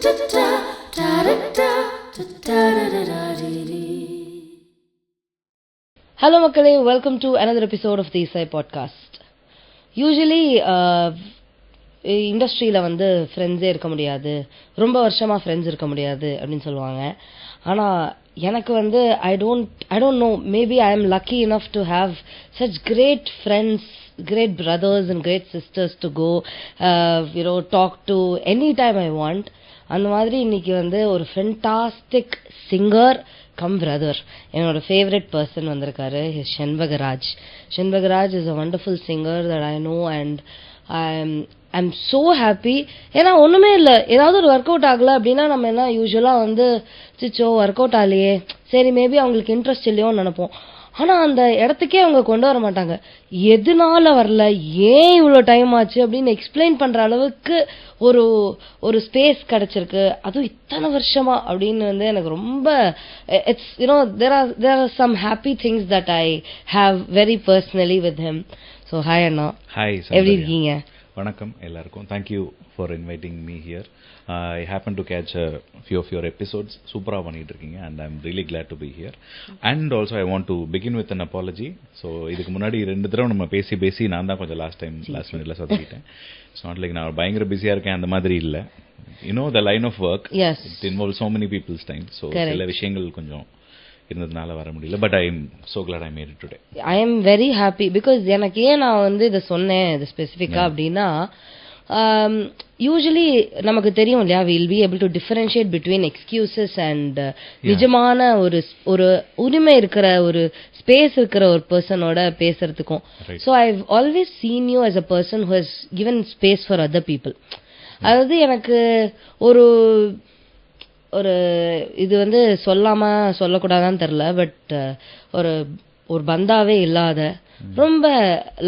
Hello மக்களே, welcome to another episode of the Isai podcast. Usually இண்டஸ்ட்ரியில வந்து ஃப்ரெண்ட்ஸே இருக்க முடியாது, ரொம்ப வருஷமா ஃப்ரெண்ட்ஸ் இருக்க முடியாது அப்படின்னு சொல்லுவாங்க. ஆனா எனக்கு வந்து I don't know, maybe I am lucky enough to have such great friends, great brothers and great sisters to go talk to anytime I want. அந்த மாதிரி இன்னைக்கு வந்து ஒரு ஃபென்டாஸ்டிக் சிங்கர் கம் பிரதர், என்னோட ஃபேவரட் பர்சன் வந்திருக்காரு. Shenbagaraj. Shenbagaraj is a wonderful singer that I know and I'm so happy. ஏன்னா ஒண்ணுமே இல்லை, ஏதாவது ஒரு ஒர்க் அவுட் ஆகல அப்படின்னா நம்ம என்ன யூஸ்வலா வந்து சிச்சோ ஒர்க் அவுட் ஆகலையே, சரி மேபி அவங்களுக்கு இன்ட்ரெஸ்ட் இல்லையோன்னு நினைப்போம். ஆனா அந்த இடத்துக்கே அவங்க கொண்டு வர மாட்டாங்க. எதனால வரல, ஏன் இவ்வளவு டைம் ஆச்சு அப்படின்னு எக்ஸ்பிளைன் பண்ற அளவுக்கு ஒரு ஒரு ஸ்பேஸ் கிடைச்சிருக்கு, அதுவும் இத்தனை வருஷமா அப்படின்னு வந்து எனக்கு ரொம்ப it's there are some happy things that I have very personally with him. So hi Anna. Hi, எப்படி இருக்கீங்க? வணக்கம் எல்லாருக்கும். Thank you for inviting me here. I happen to catch a few of your episodes. சூப்பராக பண்ணிட்டு இருக்கீங்க and I'm really glad to be here. And also I want to begin with an apology. So இதுக்கு முன்னாடி 2 தடவை நம்ம பேசி நான் தான் கொஞ்சம் லாஸ்ட் மினிட்ல சொதப்பிட்டேன். இட்ஸ் நாட் லைக் நான் பயங்கர பிஸியாக இருக்கேன் அந்த மாதிரி இல்லை. the line of work, it involves so many people's time. So சில விஷயங்கள் கொஞ்சம் இருந்ததுனால வர முடியல. But I am so glad I made it today. I am very happy because எனக்கு ஏன் நான் வந்து இதை சொன்னேன் இது ஸ்பெசிஃபிக்கா அப்படின்னா, யூஸ்வலி நமக்கு தெரியும் இல்லையா, will be able to differentiate between excuses and நிஜமான ஒரு உரிமை இருக்கிற ஒரு ஸ்பேஸ் இருக்கிற ஒரு பர்சனோட பேசுறதுக்கும். So I always seen you as a person who has given space for other people. அதாவது எனக்கு ஒரு இது வந்து சொல்லக்கூடாதான்னு தெரியல, பட் ஒரு பந்தாவே இல்லாத ரொம்ப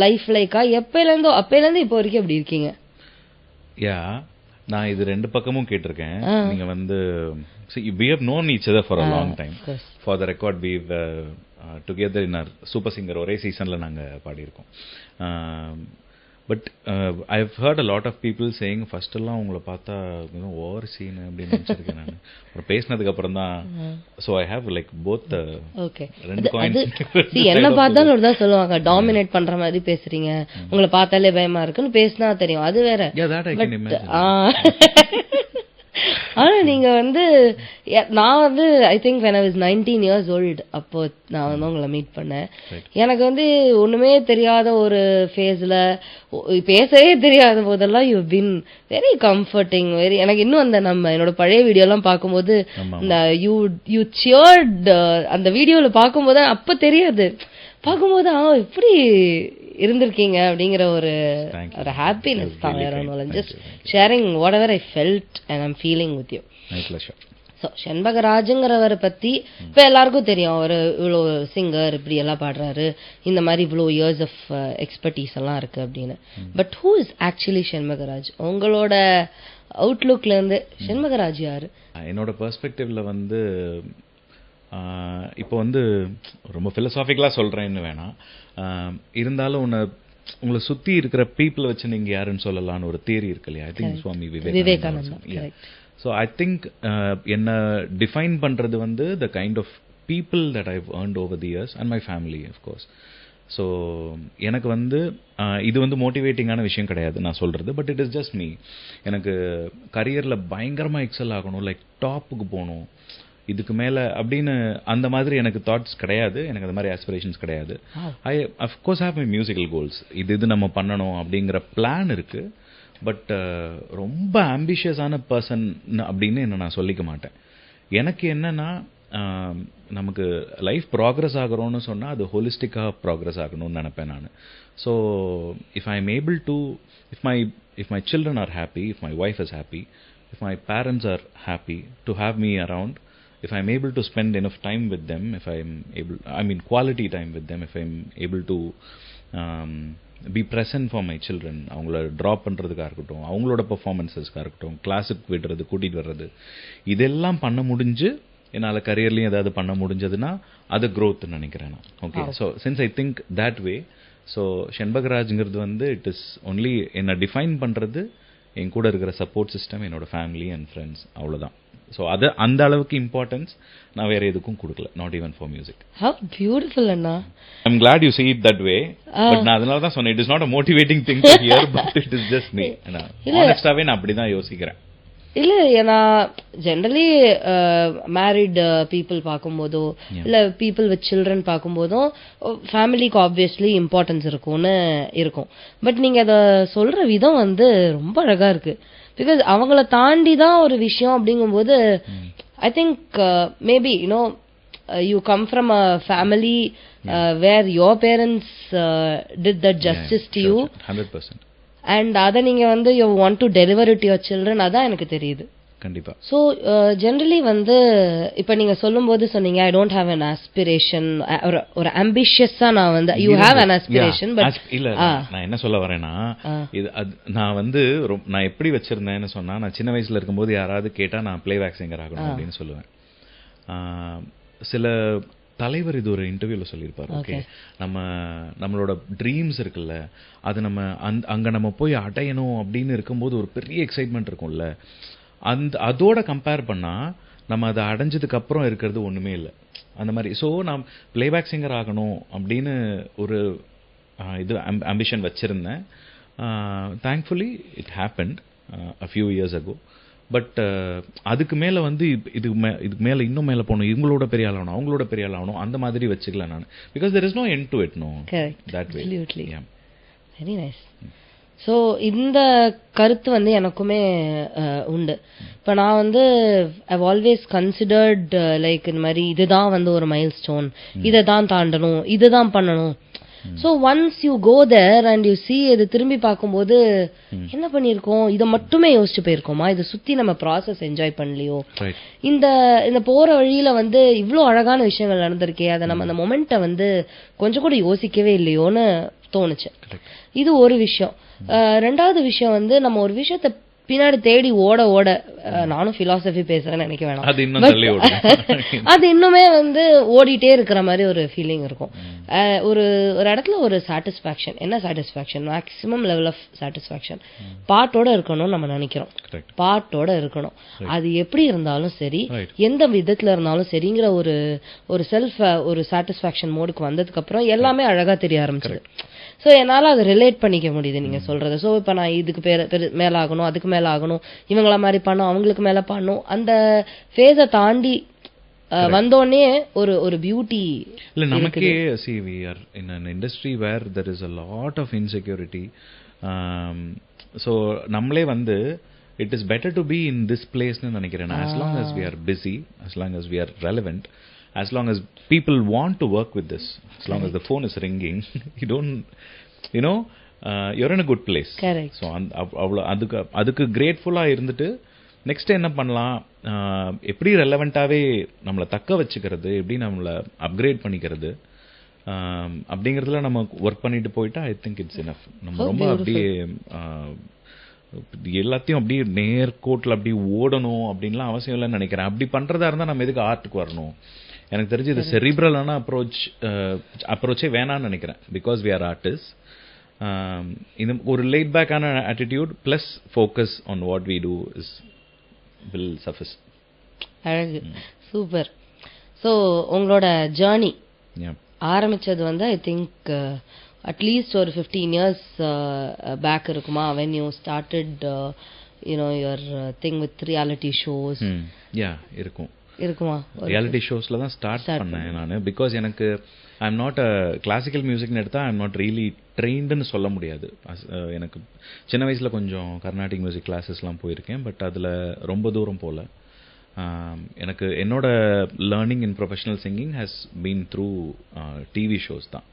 லைஃப் லைக்கா அப்பையிலேருந்து இப்போ வரைக்கும் எப்படி இருக்கீங்க? நான் இது 2 பக்கமும் கேட்டிருக்கேன். நீங்க வந்து we have known each other for a long time. For the record, we've together in our super singer ஒரே சீசன்ல நாங்க பாடியிருக்கோம். But I have heard a lot of people saying first எல்லாம் உங்களை பார்த்தா ஓவர் சீன் அப்படின்னு நினைச்சிருக்கேன் நான். அப்புறம் பேசினதுக்கு அப்புறம் தான். So I have like both ரெண்டு காயின்ஸ். என்ன பார்த்தாலும் ஒரு தான் சொல்லுவாங்க, டாமினேட் பண்ற மாதிரி பேசுறீங்க, உங்களை பார்த்தாலே பயமா இருக்குன்னு பேசினா தெரியும், அது வேற. ஆனா நீங்க வந்து நான் வந்து I think when I was 19 years old அப்போ நான் வந்து உங்களை மீட் பண்ணேன். எனக்கு வந்து ஒண்ணுமே தெரியாத ஒரு ஃபேஸ்ல பேசவே தெரியாத போதெல்லாம் you been very comforting, very. எனக்கு இன்னும் அந்த என்னோட பழைய வீடியோ எல்லாம் பார்க்கும்போது இந்த யூ சியர்ட் அந்த வீடியோல பார்க்கும்போது அப்ப தெரியாது, பார்க்கும்போது எப்படி இருந்திருக்கீங்க அப்படிங்கிற ஒரு ஹாப்பினஸ் தான். வேற ஒன்றும் இல்லை, just sharing whatever I felt and I'm feeling with you. So செண்பகராஜுங்கிறவரை பத்தி இப்போ எல்லாருக்கும் தெரியும், அவர் இவ்வளோ சிங்கர் இப்படி எல்லாம் பாடுறாரு, இந்த மாதிரி இவ்வளோ இயர்ஸ் ஆஃப் எக்ஸ்பர்டீஸ் எல்லாம் இருக்கு அப்படின்னு. But who is actually Shenbagaraj? உங்களோட அவுட்லுக்ல இருந்து செண்பகராஜ் யாரு? என்னோட பெர்ஸ்பெக்டிவ்ல வந்து இப்போ வந்து ரொம்ப பிலசாபிக்கலா சொல்றேன்னு வேணாம், இருந்தாலும் உங்களை சுத்தி இருக்கிற பீப்புளை வச்சு நீங்க யாருன்னு சொல்லலாம்னு ஒரு தியரி இருக்கு இல்லையா? I think Swami Vivekananda. So I think என்ன டிஃபைன் பண்றது வந்து the kind of people that I've earned over the years and my family of course. ஸோ எனக்கு வந்து இது வந்து மோட்டிவேட்டிங்கான விஷயம் கிடையாது நான் சொல்றது, but it is just me. எனக்கு கரியர்ல பயங்கரமா எக்ஸல் ஆகணும், லைக் டாப்புக்கு போகணும், இதுக்கு மேல அப்படின்னு அந்த மாதிரி எனக்கு தாட்ஸ் கிடையாது, எனக்கு அந்த மாதிரி ஆஸ்பிரேஷன்ஸ் கிடையாது. I of course have my musical goals, இது நம்ம பண்ணணும் அப்படிங்கிற பிளான் இருக்கு. பட் ரொம்ப ஆம்பிஷியஸான பர்சன் அப்படின்னு என்ன நான் சொல்லிக்க மாட்டேன். எனக்கு என்னன்னா நமக்கு லைஃப் ப்ராக்ரஸ் ஆகிறோன்னு சொன்னா அது ஹோலிஸ்டிக்காக ப்ராக்ரஸ் ஆகணும்னு நினைப்பேன் நான். So if I am able to, if my children are happy, if my wife is happy, if my parents are happy to have me around, if I'm able to spend enough time with them, if I'm able, I mean quality time with them, if I'm able to be present for my children, அவங்கள drop பண்ணுறதுக்காக இருக்கட்டும், அவங்களோட பெர்ஃபார்மன்ஸஸ்க்காக இருக்கட்டும், கிளாஸுக்கு விடுறது, கூட்டிகிட்டு வர்றது, இதெல்லாம் பண்ண முடிஞ்சு என்னால் கரியர்லையும் ஏதாவது பண்ண முடிஞ்சதுன்னா அது க்ரோத்னு நினைக்கிறேன் நான். Okay, so since I think that way, so செண்பகராஜ்ங்கிறது வந்து இட் இஸ் ஒன்லி என்னை டிஃபைன் பண்ணுறது என் கூட இருக்கிற சப்போர்ட் சிஸ்டம், என்னோட ஃபேமிலி அண்ட் ஃப்ரெண்ட்ஸ், அவ்வளோதான். ஸோ அது அந்த அளவுக்கு இம்பார்ட்டன்ஸ் நான் வேற எதுக்கும் கொடுக்கல, not even for music. How beautiful, அண்ணா. I'm glad you see it that way. But நான் அதனால தான் சொன்னேன், it is not a motivating thing to hear, but it is just me. honestly நான் அப்படி தான் யோசிக்கிறேன். இல்ல நான் ஜென்ரலி மேரிட் பீப்புள் பார்க்கும்போதோ இல்ல பீப்புள் வித் சில்ட்ரன் பார்க்கும்போதும் ஃபேமிலிக்கு ஆப்வியஸ்லி இம்பார்ட்டன்ஸ் இருக்கும். பட் நீங்க அத சொல்ற விதம் வந்து ரொம்ப அழகா இருக்கு. பிகாஸ் அவங்கள தாண்டி தான் ஒரு விஷயம் அப்படிங்கும்போது I think maybe you know you come from a family where your parents did that justice to you 100%. And அதை நீங்க வந்து you want to deliver it your children, அதான் எனக்கு தெரியுது. கண்டிப்பா. ஸோ ஜென்ரலி வந்து இப்ப நீங்க சொல்லும் போது சொன்னீங்க I don't have an aspiration, ஒரு ஆம்பிஷியஸா நான் வந்து you have an aspiration. But இல்ல நான் என்ன சொல்ல வரேன்னா, இது நான் வந்து நான் எப்படி வச்சிருந்தேன்னு சொன்னா, நான் சின்ன வயசுல இருக்கும்போது யாராவது கேட்டா நான் பிளேபேக் சிங்கர் ஆகணும் அப்படின்னு சொல்லுவேன். சில தலைவர் இது ஒரு இன்டர்வியூல சொல்லியிருப்பாரு. ஓகே, நம்மளோட ட்ரீம்ஸ் இருக்குல்ல, அது நம்ம அங்க நம்ம போய் அடையணும் அப்படின்னு இருக்கும்போது ஒரு பெரிய எக்ஸைட்மெண்ட் இருக்கும்ல, அதோட கம்பேர் பண்ணா நம்ம அதை அடைஞ்சதுக்கு அப்புறம் இருக்கிறது ஒண்ணுமே இல்லை அந்த மாதிரி. ஸோ நான் பிளேபேக் சிங்கர் ஆகணும் அப்படின்னு ஒரு இது ஆம்பிஷன் வச்சிருந்தேன். Thankfully it happened a few years ago. But அதுக்கு மேல வந்து இதுக்கு மேல இன்னும் மேல போகணும், இவங்களோட பெரிய ஆள் ஆகணும், அவங்களோட பெரிய ஆள் ஆகணும், அந்த மாதிரி வச்சுக்கல நான். Because there is no end to it, no. Correct. That way. Absolutely. Yeah. Very nice. So இந்த கருத்து வந்து எனக்குமே உண்டு. இப்போ நான் வந்து ஐவ் ஆல்வேஸ் கன்சிடர்ட் லைக் இந்த மாதிரி இதுதான் வந்து ஒரு மைல் ஸ்டோன், இதை தான் தாண்டணும், இதுதான் பண்ணணும். So once you go there and you see, இது திரும்பி பார்க்கும்போது என்ன பண்ணியிருக்கோம், இதை மட்டுமே யோசிச்சு போயிருக்கோமா, இதை சுத்தி நம்ம ப்ராசஸ் என்ஜாய் பண்ணலையோ, இந்த போற வழியில வந்து இவ்வளோ அழகான விஷயங்கள் நடந்திருக்கே, அதை நம்ம அந்த மொமெண்ட்டை வந்து கொஞ்சம் கூட யோசிக்கவே இல்லையோன்னு தோணுச்சு. இது ஒரு விஷயம். ரெண்டாவது விஷயம் வந்து நம்ம ஒரு விஷயத்த பின்னாடி தேடி ஓட ஓட, நானும் பிலாசபி பேசுறேன்னு நினைக்க வேணாம், அது இன்னுமே வந்து ஓடிட்டே இருக்கிற மாதிரி ஒரு ஃபீலிங் இருக்கும். ஒரு இடத்துல ஒரு சாட்டிஸ்பாக்சன், என்ன satisfaction, maximum level of satisfaction பாட்டோட இருக்கணும்னு நம்ம நினைக்கிறோம். பாட்டோட இருக்கணும், அது எப்படி இருந்தாலும் சரி, எந்த விதத்துல இருந்தாலும் சரிங்கிற ஒரு செல்ஃப் ஒரு சாட்டிஸ்பாக்சன் மோடுக்கு வந்ததுக்கு அப்புறம் எல்லாமே அழகா தெரிய ஆரம்பிச்சது. ஸோ என்னால் அதை ரிலேட் பண்ணிக்க முடியுது நீங்கள் சொல்றது. ஸோ இப்போ நான் இதுக்கு மேலே ஆகணும், அதுக்கு மேலே ஆகணும், இவங்கள மாதிரி பண்ணும், அவங்களுக்கு மேலே பண்ணும், அந்த ஃபேஸை தாண்டி வந்தோடனே ஒரு பியூட்டி இல்லை நமக்கே. see we are in an industry where there is a lot of insecurity. so நம்மளே வந்து it is better to be in this place னு நினைக்கிறேன். as long as we are busy, as long as we are relevant, as long as people want to work with this, as long as the phone is ringing, you don't, you know, you're in a good place. Correct. So அதுக்கு கிரேட்ஃபுல்லா இருந்துட்டு next என்ன பண்ணலாம், எப்படி ரெலவெண்டாவே நம்மளை தக்க வச்சுக்கிறது, எப்படி நம்மளை அப்கிரேட் பண்ணிக்கிறது, அப்படிங்கிறதுல நம்ம ஒர்க் பண்ணிட்டு போயிட்டா ஐ திங்க் இட்ஸ் இனஃப். நம்ம ரொம்ப அப்படியே எல்லாத்தையும் அப்படியே நேர்கோட்டில் அப்படி ஓடணும் அப்படின்லாம் அவசியம் இல்லைன்னு நினைக்கிறேன். அப்படி பண்றதா இருந்தா நம்ம எதுக்கு ஆர்ட்டுக்கு வரணும்? எனக்கு தெரிஞ்சு இது செரிப்ரலான அப்ரோச்சே வேணான்னு நினைக்கிறேன். Because we are artist. இது ஒரு லேட் பேக்கான attitude plus focus on what we do is will suffice. அழகு, சூப்பர். ஸோ உங்களோட ஜேர்னி ஆரம்பிச்சது வந்து ஐ திங்க் அட்லீஸ்ட் ஒரு 15 years பேக் இருக்குமா, when you started your thing with reality shows. இருக்குமா? ரியாலிட்டி ஷோஸ்ல தான் ஸ்டார்ட் பண்ணேன் நான். பிகாஸ் எனக்கு ஐ எம் நாட் கிளாசிக்கல் மியூசிக்னு எடுத்தா ஐ எம் நாட் ரியலி ட்ரெயின்டுன்னு சொல்ல முடியாது. எனக்கு சின்ன வயசுல கொஞ்சம் கர்நாடிக் மியூசிக் கிளாஸஸ்லாம் போயிருக்கேன், பட் அதில் ரொம்ப தூரம் போகல. எனக்கு என்னோட learning in professional singing has been through TV shows தான்.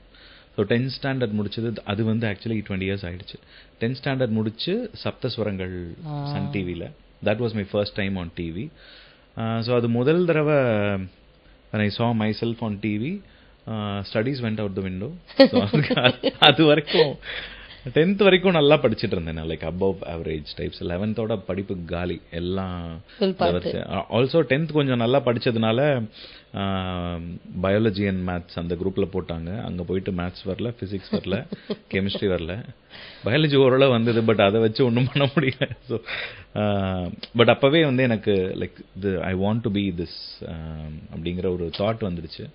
ஸோ 10th standard முடிச்சது, அது வந்து ஆக்சுவலி 20 years ஆயிடுச்சு. 10th standard முடிச்சு சப்தஸ்வரங்கள் சன் டிவியில், that was my first time on TV. So அது முதல் தடவை when I saw myself on TV, studies went out the window. So அது வரைக்கும் 10th வரைக்கும் நல்லா படிச்சிட்டு இருந்தேன், like above average types. 11th படிப்பு காலி எல்லாம். ஆல்சோ 10th கொஞ்சம் நல்லா படிச்சதுனால பயாலஜி அண்ட் மேத்ஸ் அந்த குரூப்ல போட்டாங்க. அங்க போயிட்டு மேத்ஸ் வரல, பிசிக்ஸ் வரல, கெமிஸ்ட்ரி வரல. பயாலஜி ஓரளவு வந்தது, பட் அதை வச்சு ஒன்றும் பண்ண முடியல. ஸோ பட் அப்பவே வந்து எனக்கு like I want to be this அப்படிங்கிற ஒரு தாட் வந்துடுச்சு.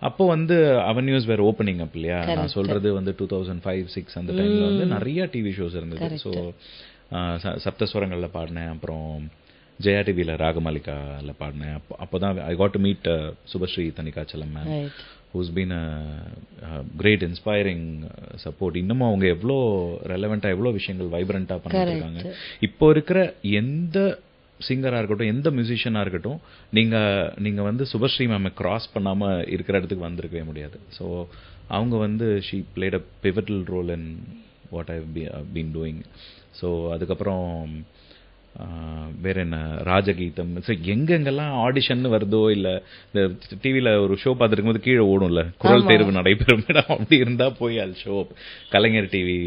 அப்போ வந்து அவென்யூஸ் வேர் ஓப்பனிங் அப் இல்லையா. நான் சொல்றது வந்து 2005-06 அந்த டைம்ல வந்து நிறைய டிவி ஷோஸ் இருந்தது. ஸோ சப்தஸ்வரங்கள்ல பாடினேன், அப்புறம் ஜெயா டிவியில் ராகமாலிகால பாடினேன். அப்போதான் I got to meet Subashree Thanigachalam ma'am, who's been a great inspiring support. இன்னமும் அவங்க எவ்வளோ ரெலவெண்டா, எவ்வளோ விஷயங்கள் வைப்ரண்டா பண்ணிட்டு இருக்காங்க. இப்போ இருக்கிற எந்த சிங்கராக இருக்கட்டும், எந்த மியூசிஷியனாக இருக்கட்டும், நீங்க வந்து சுபஸ்ரீ மேம் கிராஸ் பண்ணாம இருக்கிற இடத்துக்கு வந்திருக்கவே முடியாது. ஸோ அவங்க வந்து she played a pivotal role in what I been doing. So அதுக்கப்புறம் வேற என்ன, ராஜகீதம். ஸோ எங்கெங்கெல்லாம் ஆடிஷன் வருதோ, இல்லை இந்த டிவியில் ஒரு ஷோ பார்த்துருக்கும் போது கீழே ஓடும்ல, குரல் தேர்வு நடைபெறும் இடம், அப்படி இருந்தால் போய் அது ஷோ, கலைஞர் டிவி,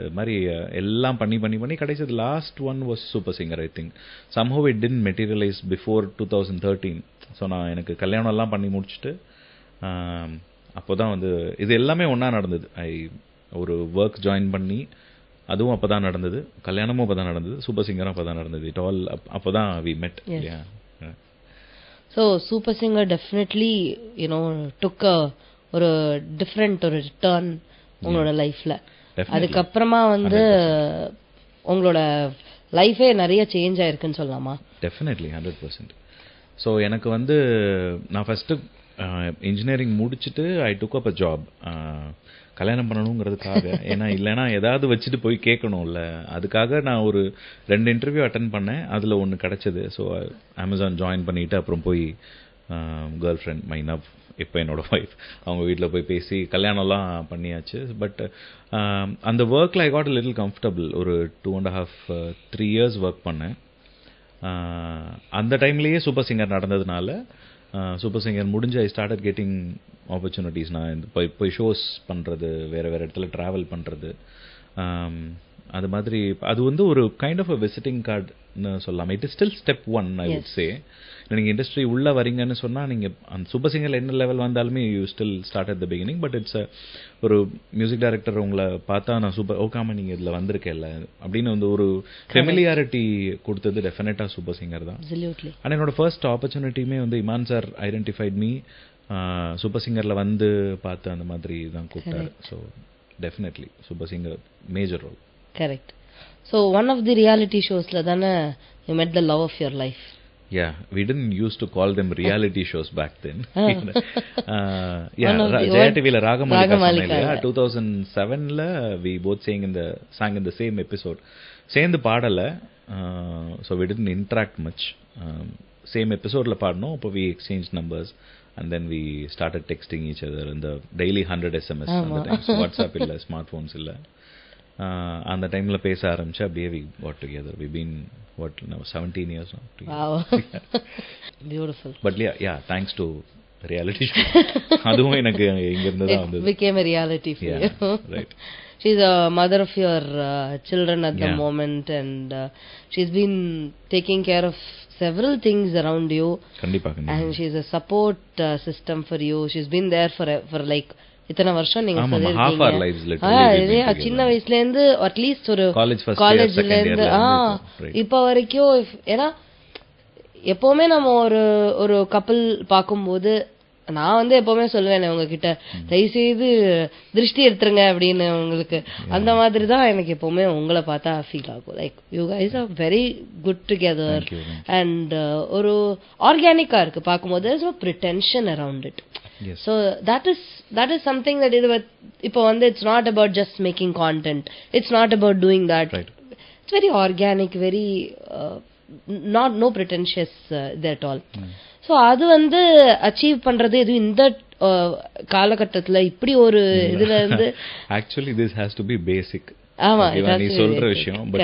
இது மாதிரி எல்லாம் பண்ணி பண்ணி பண்ணி கடைசி last one was super singer. I think somehow it didn't materialise before 2013. So நான் எனக்கு கல்யாணம் எல்லாம் பண்ணி முடிச்சுட்டு அப்போதான் வந்து இது எல்லாமே ஒன்றா நடந்தது. ஒரு ஒர்க் ஜாயின் பண்ணி அதுவும் அப்பதான் நடந்தது, கல்யாணமும் அப்பதான் நடந்தது, சூப்பர் சிங்கரும் அப்பதான் நடந்தது. இட் ஆல் அப்பதான் we met. So super singer definitely you know took ஒரு டிஃப்ரெண்ட் ஒரு டர்ன் உங்களோட லைஃப்ல. அதுக்கப்புறமா வந்து உங்களோட லைஃபே நிறைய சேஞ்ச் ஆயிருக்குன்னு சொல்லலாமா? டெஃபினெட்லி 100%. ஸோ எனக்கு வந்து நான் ஃபர்ஸ்ட் இன்ஜினியரிங் முடிச்சுட்டு ஐ டுக் அப் அ ஜாப், கல்யாணம் பண்ணணுங்கிறதுக்காக. ஏன்னா இல்லைன்னா ஏதாவது வச்சுட்டு போய் கேட்கணும்ல, அதுக்காக நான் ஒரு 2 இன்டர்வியூ அட்டன் பண்ணேன், அதில் ஒன்று கிடச்சிது. ஸோ அமேசான் ஜாயின் பண்ணிவிட்டு அப்புறம் போய் கேர்ள் ஃப்ரெண்ட் மைனவ், இப்போ என்னோட ஒய்ஃப், அவங்க வீட்டில் போய் பேசி கல்யாணம்லாம் பண்ணியாச்சு. பட் அந்த ஒர்க்கில் ஐ காட் லிட்டில் கம்ஃபர்டபுள். ஒரு 2.5-3 இயர்ஸ் ஒர்க் பண்ணேன். அந்த டைம்லேயே சூப்பர் சிங்கர் நடந்ததுனால, சூப்பர் சிங்கர் முடிஞ்சு ஐ ஸ்டார்டட் கெட்டிங் ஆப்பர்ச்சுனிட்டிஸ். நான் போய் ஷோஸ் பண்ணுறது, வேறு வேறு இடத்துல ட்ராவல் பண்ணுறது, அது மாதிரி. அது வந்து ஒரு கைண்ட் ஆஃப் அ விசிட்டிங் கார்டுன்னு சொல்லலாம். It is still step 1 I would say. நீங்கள் இண்டஸ்ட்ரி உள்ளே வரீங்கன்னு சொன்னால், நீங்கள் அந்த சூப்பர் சிங்கரில் என்ன லெவல் வந்தாலுமே you still start at the beginning. But it's ஒரு மியூசிக் டைரக்டர் உங்களை பார்த்தா நான் சூப்பர் ஓகாம நீங்கள் இதில் வந்திருக்கேல்ல அப்படின்னு வந்து ஒரு ஃபெமிலியாரிட்டி கொடுத்தது டெஃபினட்டாக சூப்பர் சிங்கர் தான். ஆனால் என்னோட ஃபர்ஸ்ட் ஆப்பர்ச்சுனிட்டியுமே வந்து Imman sir identified me, super சிங்கரில் வந்து பார்த்து அந்த மாதிரி தான் கூப்பிட்டாரு. So definitely super singer major role. Correct. So one of the reality ஷோஸ்ல தானே you met the love of your life. Yeah, we didn't used to call them reality shows back then. Jaya TV la Ragamalika 2007 we both sang in the same episode. சேர்ந்து பாடல, so we didn't interact much. Same episode la பாடணும். அப்போ we exchanged numbers and then we started texting each other in the daily 100 SMS. அந்த time WhatsApp இல்ல, smart இல்ல. அந்த டைம்ல பேச ஆரம்பிச்சு அப்படியே we got together. We been what now 17 years now. Wow. Beautiful. But yeah, thanks to reality show. அதுவும் எனக்கு இங்க இருந்து தான் வந்தது. It became a reality for you. Right. She's a mother of your children at the moment, and she's been taking care of several things around you. கண்டிப்பா. And she's a support system for you. She's been there for like இத்தனை வருஷம் நீங்க சொல்லிருக்கீங்க. சின்ன வயசுல இருந்து at least ஒரு காலேஜ்ல இருந்து இப்ப வரைக்கும். ஏன்னா எப்பவுமே நம்ம ஒரு கப்பல் பார்க்கும்போது நான் வந்து எப்பவுமே சொல்லுவேன் உங்ககிட்ட, தயவு செய்து திருஷ்டி எடுத்துருங்க அப்படின்னு. உங்களுக்கு அந்த மாதிரி தான் எனக்கு எப்பவுமே உங்களை பார்த்தா ஃபீல் ஆகும். Like you guys are very good together and ஒரு ஆர்கானிக்கா இருக்கு பார்க்கும்போது. there's no pretension around it. Yes. So that is something that இப்போ வந்து it's not about just making content, it's not about doing that. Right. It's very organic, very no pretentious at all. So அது வந்து achieve பண்றது இது இந்த காலகட்டத்துல இப்படி ஒரு இதுல இருந்து actually this has to be basic. ஆமா, நீ சொல்ற விஷயம். But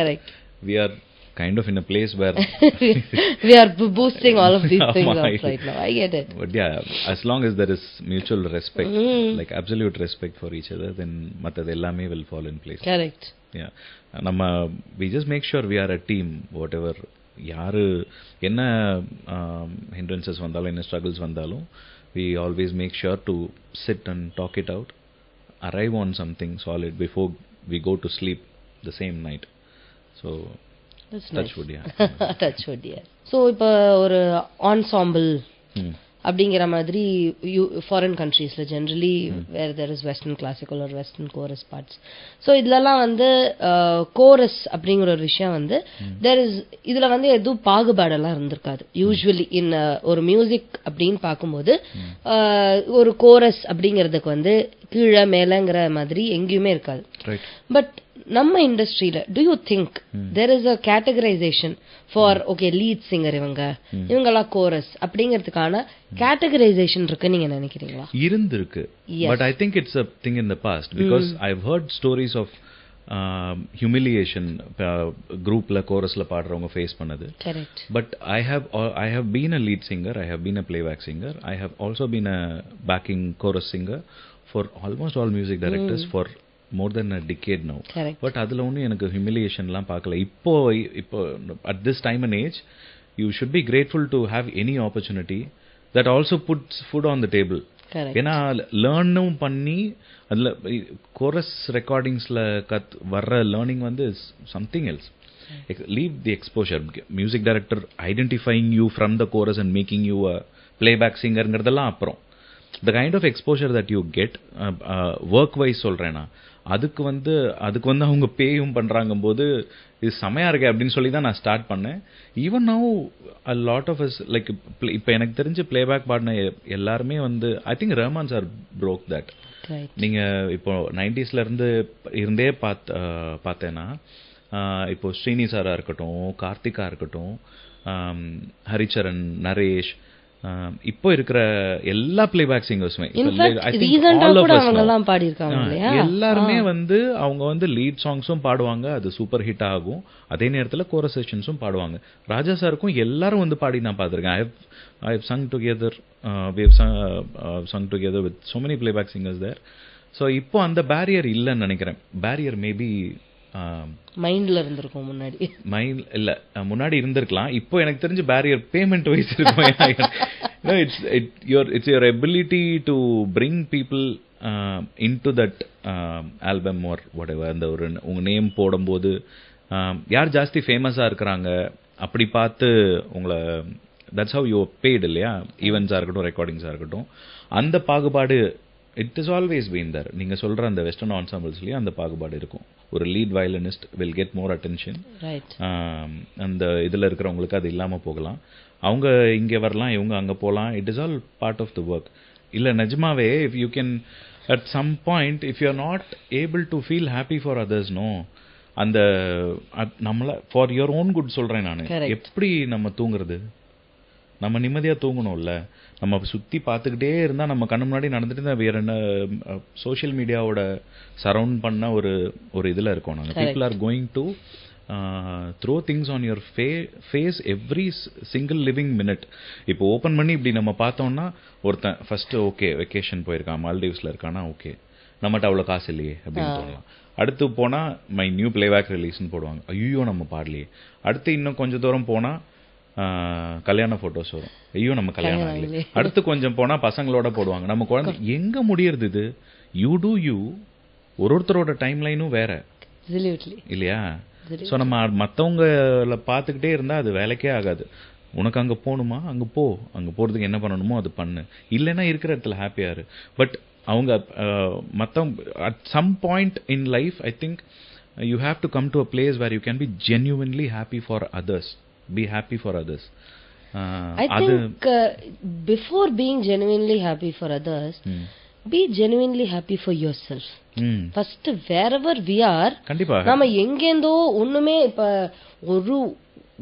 we are kind of in a place where we are boosting all of these things up right now. I get it. But yeah, as long as there is mutual respect, like absolute respect for each other, then mathad ellame will fall in place. Correct. Yeah, we just make sure we are a team. Whatever யாரு என்ன hindrances வந்தாலும் என்ன struggles வந்தாலும், we always make sure to sit and talk it out, arrive on something solid before we go to sleep the same night. So that's touch nice. wood, yeah. Touch wood, yeah. So இப்போ ஒரு ensemble அப்படிங்கிற மாதிரி foreign கண்ட்ரீஸ்ல generally where there is western classical ஒரு western chorus parts. So இதுலலாம் வந்து chorus அப்படிங்கிற ஒரு விஷயம் வந்து தேர் இஸ் இதுல வந்து எதுவும் பாகுபாடெல்லாம் இருந்திருக்காது. யூஸ்வலி ஒரு மியூசிக் அப்படின்னு பார்க்கும்போது ஒரு கோரஸ் அப்படிங்கிறதுக்கு வந்து கீழே மேலங்கிற மாதிரி எங்கேயுமே இருக்காது. பட் நம்ம இண்டஸ்ட்ரியில do you think there is a categorization for okay lead singer இவங்கெல்லாம் கோரஸ் அப்படிங்கிறதுக்கான கேட்டகரைசேஷன் இருக்கு நீங்க நினைக்கிறீங்களா? இருந்திருக்கு. But I think it's a thing in the past because I have heard stories of humiliation குரூப்ல கோரஸ்ல பாடுறவங்க ஃபேஸ் பண்ணது. But I have been a lead singer, I have been a playback singer, I have also been a backing chorus singer for almost all music directors for more than a decade now. But அதுல ஒன்னும் எனக்கு ஹியூமிலியேஷன்லாம் பார்க்கல. இப்போ at this time and age you should be grateful to have any opportunity that also puts food on the table. ஏன்னா லேர்னும் பண்ணி அதுல chorus ரெக்கார்டிங்ஸ்ல வர்ற learning வந்து something else. Leave the exposure. Music director identifying you from the chorus and making you a playback singer ங்கறதெல்லாம் அப்புறம். The kind of exposure that you get work wise சொல்றேனா அதுக்கு வந்து அவங்க பேயும் பண்றாங்க போது இது செமையா இருக்கு அப்படின்னு சொல்லி தான் நான் ஸ்டார்ட் பண்ணேன். Even now a lot of us like இப்போ எனக்கு தெரிஞ்சு பிளேபேக் பாடின எல்லாருமே வந்து I think Rahman sir broke that. நீங்க இப்போ 90s இருந்தே பார்த்தேன்னா இப்போ ஸ்ரீனி சாரா இருக்கட்டும், கார்த்திகா இருக்கட்டும், ஹரிச்சரன், நரேஷ், இப்போ இருக்கிற எல்லா பிளேபேக் சிங்கர்ஸுமே எல்லாருமே வந்து அவங்க வந்து லீட் சாங்ஸும் பாடுவாங்க, அது சூப்பர் ஹிட் ஆகும். அதே நேரத்தில் கோரஸ் செஷன்ஸும் பாடுவாங்க. ராஜா சாருக்கும் எல்லாரும் வந்து பாடி நான் பார்த்திருக்கேன். I have sung together, we have sung together with so many playback singers there. So இப்போ அந்த பேரியர் இல்லைன்னு நினைக்கிறேன். பேரியர் மேபி மைண்ட்ல இருந்திருக்கும், முன்னாடி மைண்ட் இல்ல முன்னாடி இருந்திருக்கலாம். இப்போ எனக்கு தெரிஞ்ச பேரியர் பேமெண்ட் வைஸ் இருக்கும். It's your ability to bring people into that album or whatever. அந்த ஒரு உங்க நேம் போடும்போது யார் ஜாஸ்தி ஃபேமஸா இருக்கிறாங்க அப்படி பார்த்து உங்களை that's how you paid இல்லையா, ஈவென்ட்ஸா இருக்கட்டும் ரெக்கார்டிங்ஸா இருக்கட்டும். அந்த பாகுபாடு it has always been there. நீங்க சொல்ற அந்த வெஸ்டர்ன் ensemblesலயே அந்த பாகுபாடு இருக்கும். ஒரு lead violinist will get more attention. அந்த இதுல இருக்கிறவங்களுக்கு அது இல்லாம போகலாம். அவங்க இங்க வரலாம், இவங்க அங்க போலாம். it is all part of the work. இல்ல நிஜமாவே if you can at some point if you are not able to feel happy for others, no, அந்த நம்மள for your own good சொல்றேன் நானு. எப்படி நம்ம தூங்குறது? நம்ம நிம்மதியா தூங்கணும்ல. நம்ம சுத்தி பார்த்துக்கிட்டே இருந்தா நம்ம கண்ணு முன்னாடி நடந்துட்டு தான் வேற என்ன சோஷியல் மீடியாவோட சரவுண்ட் பண்ண ஒரு இதுல இருக்கோம் நாங்க. people are going to throw things on your face every single living minute. இப்போ ஓபன் பண்ணி இப்படி நம்ம பார்த்தோம்னா ஒருத்தன் ஃபர்ஸ்ட் ஓகே வெக்கேஷன் போயிருக்கான், மால்டீவ்ஸ்ல இருக்கானா, ஓகே நம்மகிட்ட அவ்வளவு காசு இல்லையே அப்படின்னு சொல்லலாம். அடுத்து போனா மை நியூ பிளேபேக் ரிலீஸ்ன்னு போடுவாங்க, ஐயோ நம்ம பாடலையே. அடுத்து இன்னும் கொஞ்சம் தூரம் போனா கல்யாண போட்டோஸ் வரும், ஐயோ நம்ம கல்யாணம் ஆகல. அடுத்து கொஞ்சம் போனா பசங்களோட போடுவாங்க. நம்ம குழந்தை எங்க முடியறது இது? You do you. ஒருத்தரோட டைம் லைனும் வேற இல்லையா? சோ நம்ம மத்தவங்கள பாத்துக்கிட்டே இருந்தா அது வேலைக்கே ஆகாது. உனக்கு அங்க போகணுமா, அங்க போ, அங்க போறதுக்கு என்ன பண்ணணுமோ அது பண்ணு, இல்லைன்னா இருக்கிற இடத்துல ஹாப்பியா இரு. பட் அவங்க மத்தவங்க at some point in life I think you have to come to a place where you can be genuinely happy for others. Be happy for others. I think before being genuinely happy for others, be genuinely happy for yourself. First wherever we are, நாம எங்கேந்தோ ஒண்ணுமே இப்ப ஒரு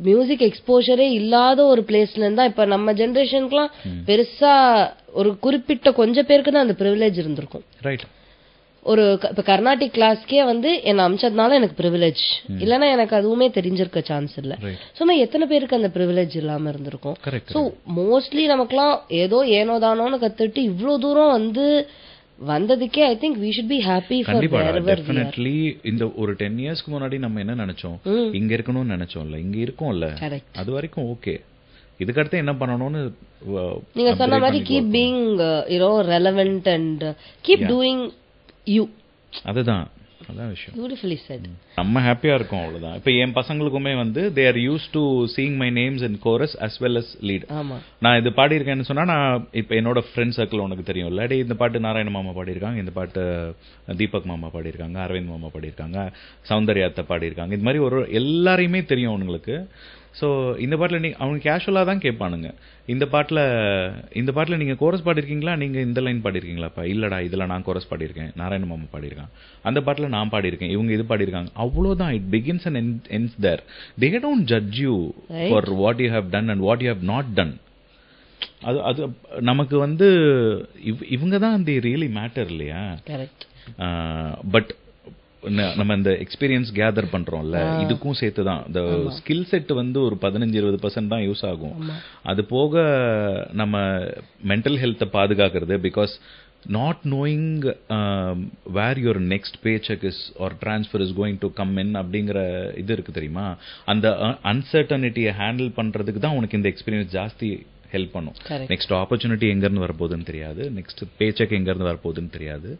music எக்ஸ்போஷரே இல்லாத ஒரு பிளேஸ்ல இருந்தா இப்ப நம்ம ஜெனரேஷனுக்குலாம் பெருசா ஒரு குறிப்பிட்ட கொஞ்சம் பேருக்கு தான் அந்த பிரிவிலேஜ் இருந்திருக்கும். ரைட். ஒரு இப்ப கர்நாடிக் கிளாஸ்க்கே வந்து என்ன அமிச்சதுனால எனக்கு ப்ரிவிலேஜ், இல்லைன்னா எனக்கு அதுவுமே தெரிஞ்சிருக்க சான்ஸ் இல்ல. சோ எத்தனை பேருக்கு அந்த ப்ரிவிலேஜ் இல்லாம இருந்திருக்கும். சோ மோஸ்ட்லி நமக்குலாம் ஏதோ ஏனோ தானோன்னு கத்துட்டு இவ்வளவு தூரம் வந்து வந்ததுக்கே I think we should be happy for wherever we are. Definitely இந்த ஒரு 10 இயர்ஸ்க்கு முன்னாடி நம்ம என்ன நினைச்சோம், இங்க இருக்கணும்னு நினைச்சோம்ல, இங்க இருக்கோம்ல, அது வரைக்கும் ஓகே. இதுக்கு அடுத்து என்ன பண்ணணும்னு நீங்க சொன்ன மாதிரி keep being relevant and keep doing you. அதுதான் விஷயம். Beautifully said. நம்ம ஹாப்பியா இருக்கோம், அவ்வளவுதான். இப்ப என் பசங்களுக்குமே வந்து they are used to seeing my names in chorus as well as lead. நான் இது பாடி இருக்கேன்னு சொன்னா, நான் இப்ப என்னோட ஃப்ரெண்ட் சர்க்கிள் உனக்கு தெரியும் இல்ல, இந்த பாட்டு நாராயண மாமா பாடியிருக்காங்க, இந்த பாட்டு தீபக் மாமா பாடியிருக்காங்க, அரவிந்த் மாமா பாடியிருக்காங்க, சௌந்தர்யாத்தை பாடியிருக்காங்க, இது மாதிரி ஒரு எல்லாரையுமே தெரியும் அவங்களுக்கு. ஸோ இந்த பாட்டில் அவங்க கேஷுவலாக தான் கேட்பானுங்க, இந்த பாட்டில் நீங்கள் கோரஸ் பாடிருக்கீங்களா, நீங்கள் இந்த லைன் பாடிருக்கீங்களாப்பா, இல்லடா இதில் நான் கோரஸ் பாடியிருக்கேன், நாராயண மாமா பாடியிருக்கான், அந்த பாட்டில் நான் பாடியிருக்கேன், இவங்க இது பாடியிருக்காங்க, அவ்வளோதான். It begins and ends there. They don't judge you for what you have done and what you have not done. அது நமக்கு வந்து இவங்க தான் தி ரியலி மேட்டர் இல்லையா. பட் நம்ம இந்த எக்ஸ்பீரியன்ஸ் கேதர் பண்றோம்ல, இதுக்கும் சேர்த்து தான் இந்த ஸ்கில் செட் வந்து ஒரு 15-20% தான் யூஸ் ஆகும். அது போக நம்ம மென்டல் ஹெல்த்தை பாதுகாக்கிறது, because not knowing where your next pay check is or transfer is going to come in அப்படிங்கிற இது இருக்கு தெரியுமா. அந்த அன்சர்டனிட்டியை ஹேண்டில் பண்றதுக்கு தான் உனக்கு இந்த எக்ஸ்பீரியன்ஸ் ஜாஸ்தி ஹெல்ப் பண்ணும். நெக்ஸ்ட் ஆப்பர்ச்சுனிட்டி எங்க இருந்து வரப்போகுதுன்னு தெரியாது, நெக்ஸ்ட் பே செக் எங்க இருந்து வரப்போகுதுன்னு தெரியாது.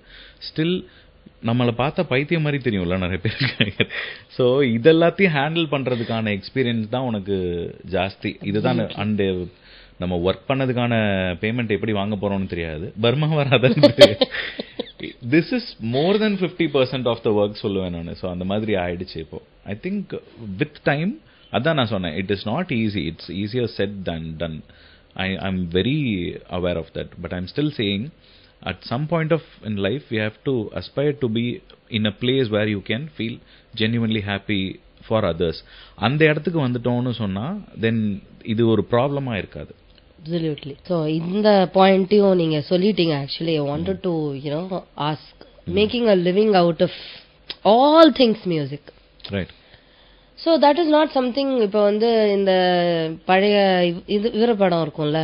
ஸ்டில் நம்மளை பார்த்தா பைத்தியம் மாதிரி தெரியும்ல நிறைய பேருக்கு. ஸோ இதெல்லாத்தையும் ஹேண்டில் பண்றதுக்கான எக்ஸ்பீரியன்ஸ் தான் உனக்கு ஜாஸ்தி. இதுதான் அண்ட் நம்ம ஒர்க் பண்ணதுக்கான பேமெண்ட் எப்படி வாங்க போறோம்னு தெரியாது. பர்மா வராத this is more than 50% of the work சொல்லுவேன் நான். ஸோ அந்த மாதிரி ஆயிடுச்சு இப்போ. ஐ திங்க் வித் டைம், அதான் நான் சொன்னேன், it is not easy, it's easier said than done. I'm very aware of that, but I'm still saying at some point of in life we have to aspire to be in a place where you can feel genuinely happy for others. அந்த இடத்துக்கு வந்துட்டோம்னு சொன்னா then இது ஒரு ப்ராப்ளமா இருக்காது. Absolutely. So இந்த பாயிண்ட்டையும் நீங்க சொல்லிட்டீங்க. Actually I wanted to ask, making a living out of all things music, right? So that is not something. இப்போ வந்து இந்த பழைய இவர படம் இருக்கும்ல,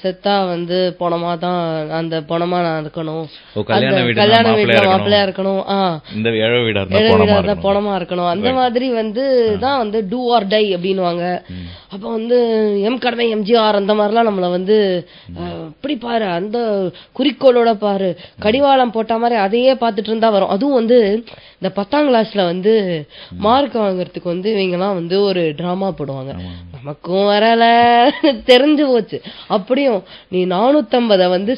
செத்தா வந்து பணமா தான், அந்த பணமா நான் இருக்கணும், கல்யாண வீட்டுல மாப்பிள்ளையா இருக்கணும், இந்த ஏழை வீடா இருந்தா பணமா இருக்கணும், அந்த மாதிரி வந்து தான் வந்து டூ ஆர் டை அப்படின்னுவாங்க. அப்ப வந்து கடமை எம்ஜிஆர் அந்த மாதிரிலாம் நம்மள வந்து இப்படி பாரு, அந்த குறிக்கோளோட பாரு, கடிவாளம் போட்ட மாதிரி அதையே பார்த்துட்டு இருந்தா வரும். அதுவும் வந்து இந்த 10ஆம் கிளாஸ்ல வந்து மார்க் வாங்கறதுக்கு வந்து இவங்கெல்லாம் வந்து ஒரு டிராமா போடுவாங்க. நமக்கும் வரல தெரிஞ்சு போச்சு. அப்படியும் நீ 450 வந்து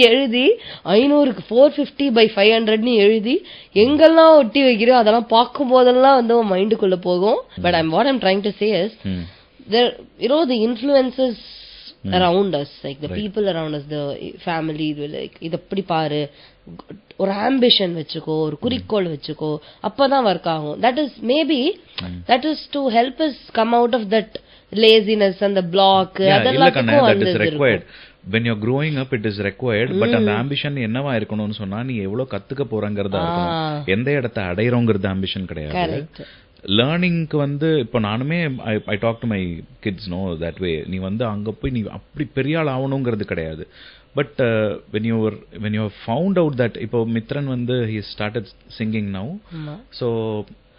எழுதி 500க்கு 450/500 எழுதி எங்கெல்லாம் ஒட்டி வைக்கிறியோ அதெல்லாம் பார்க்கும் போதெல்லாம் வந்து மைண்டுக்குள்ள போகும். But what I'm trying to say is there, the influences around us, like the people around us, the family, like இத இப்படி பாரு, ஒரு ஆம்பிஷன் வச்சுக்கோ, ஒரு குறிக்கோள் வச்சுக்கோ, அப்பதான் ஒர்க் ஆகும். that is to help us come out of that laziness and the block. அதெல்லாம் required when you're growing up, it is required. but அந்த ambition என்னவா இருக்கணும்னு சொன்னா, நீ எவ்வளவு கத்துக்க போறங்கறதா இருக்கணும், எந்த இடத்தை அடையறோங்கிறது ambition கிடையாது. லேர்னிங்க்கு வந்து இப்போ நானுமே I talk to my kids no that way. நீ வந்து அங்கே போய் நீ அப்படி பெரிய ஆள் ஆகணுங்கிறது கிடையாது. But when you found out that, இப்போ மித்ரன் வந்து he started singing now. So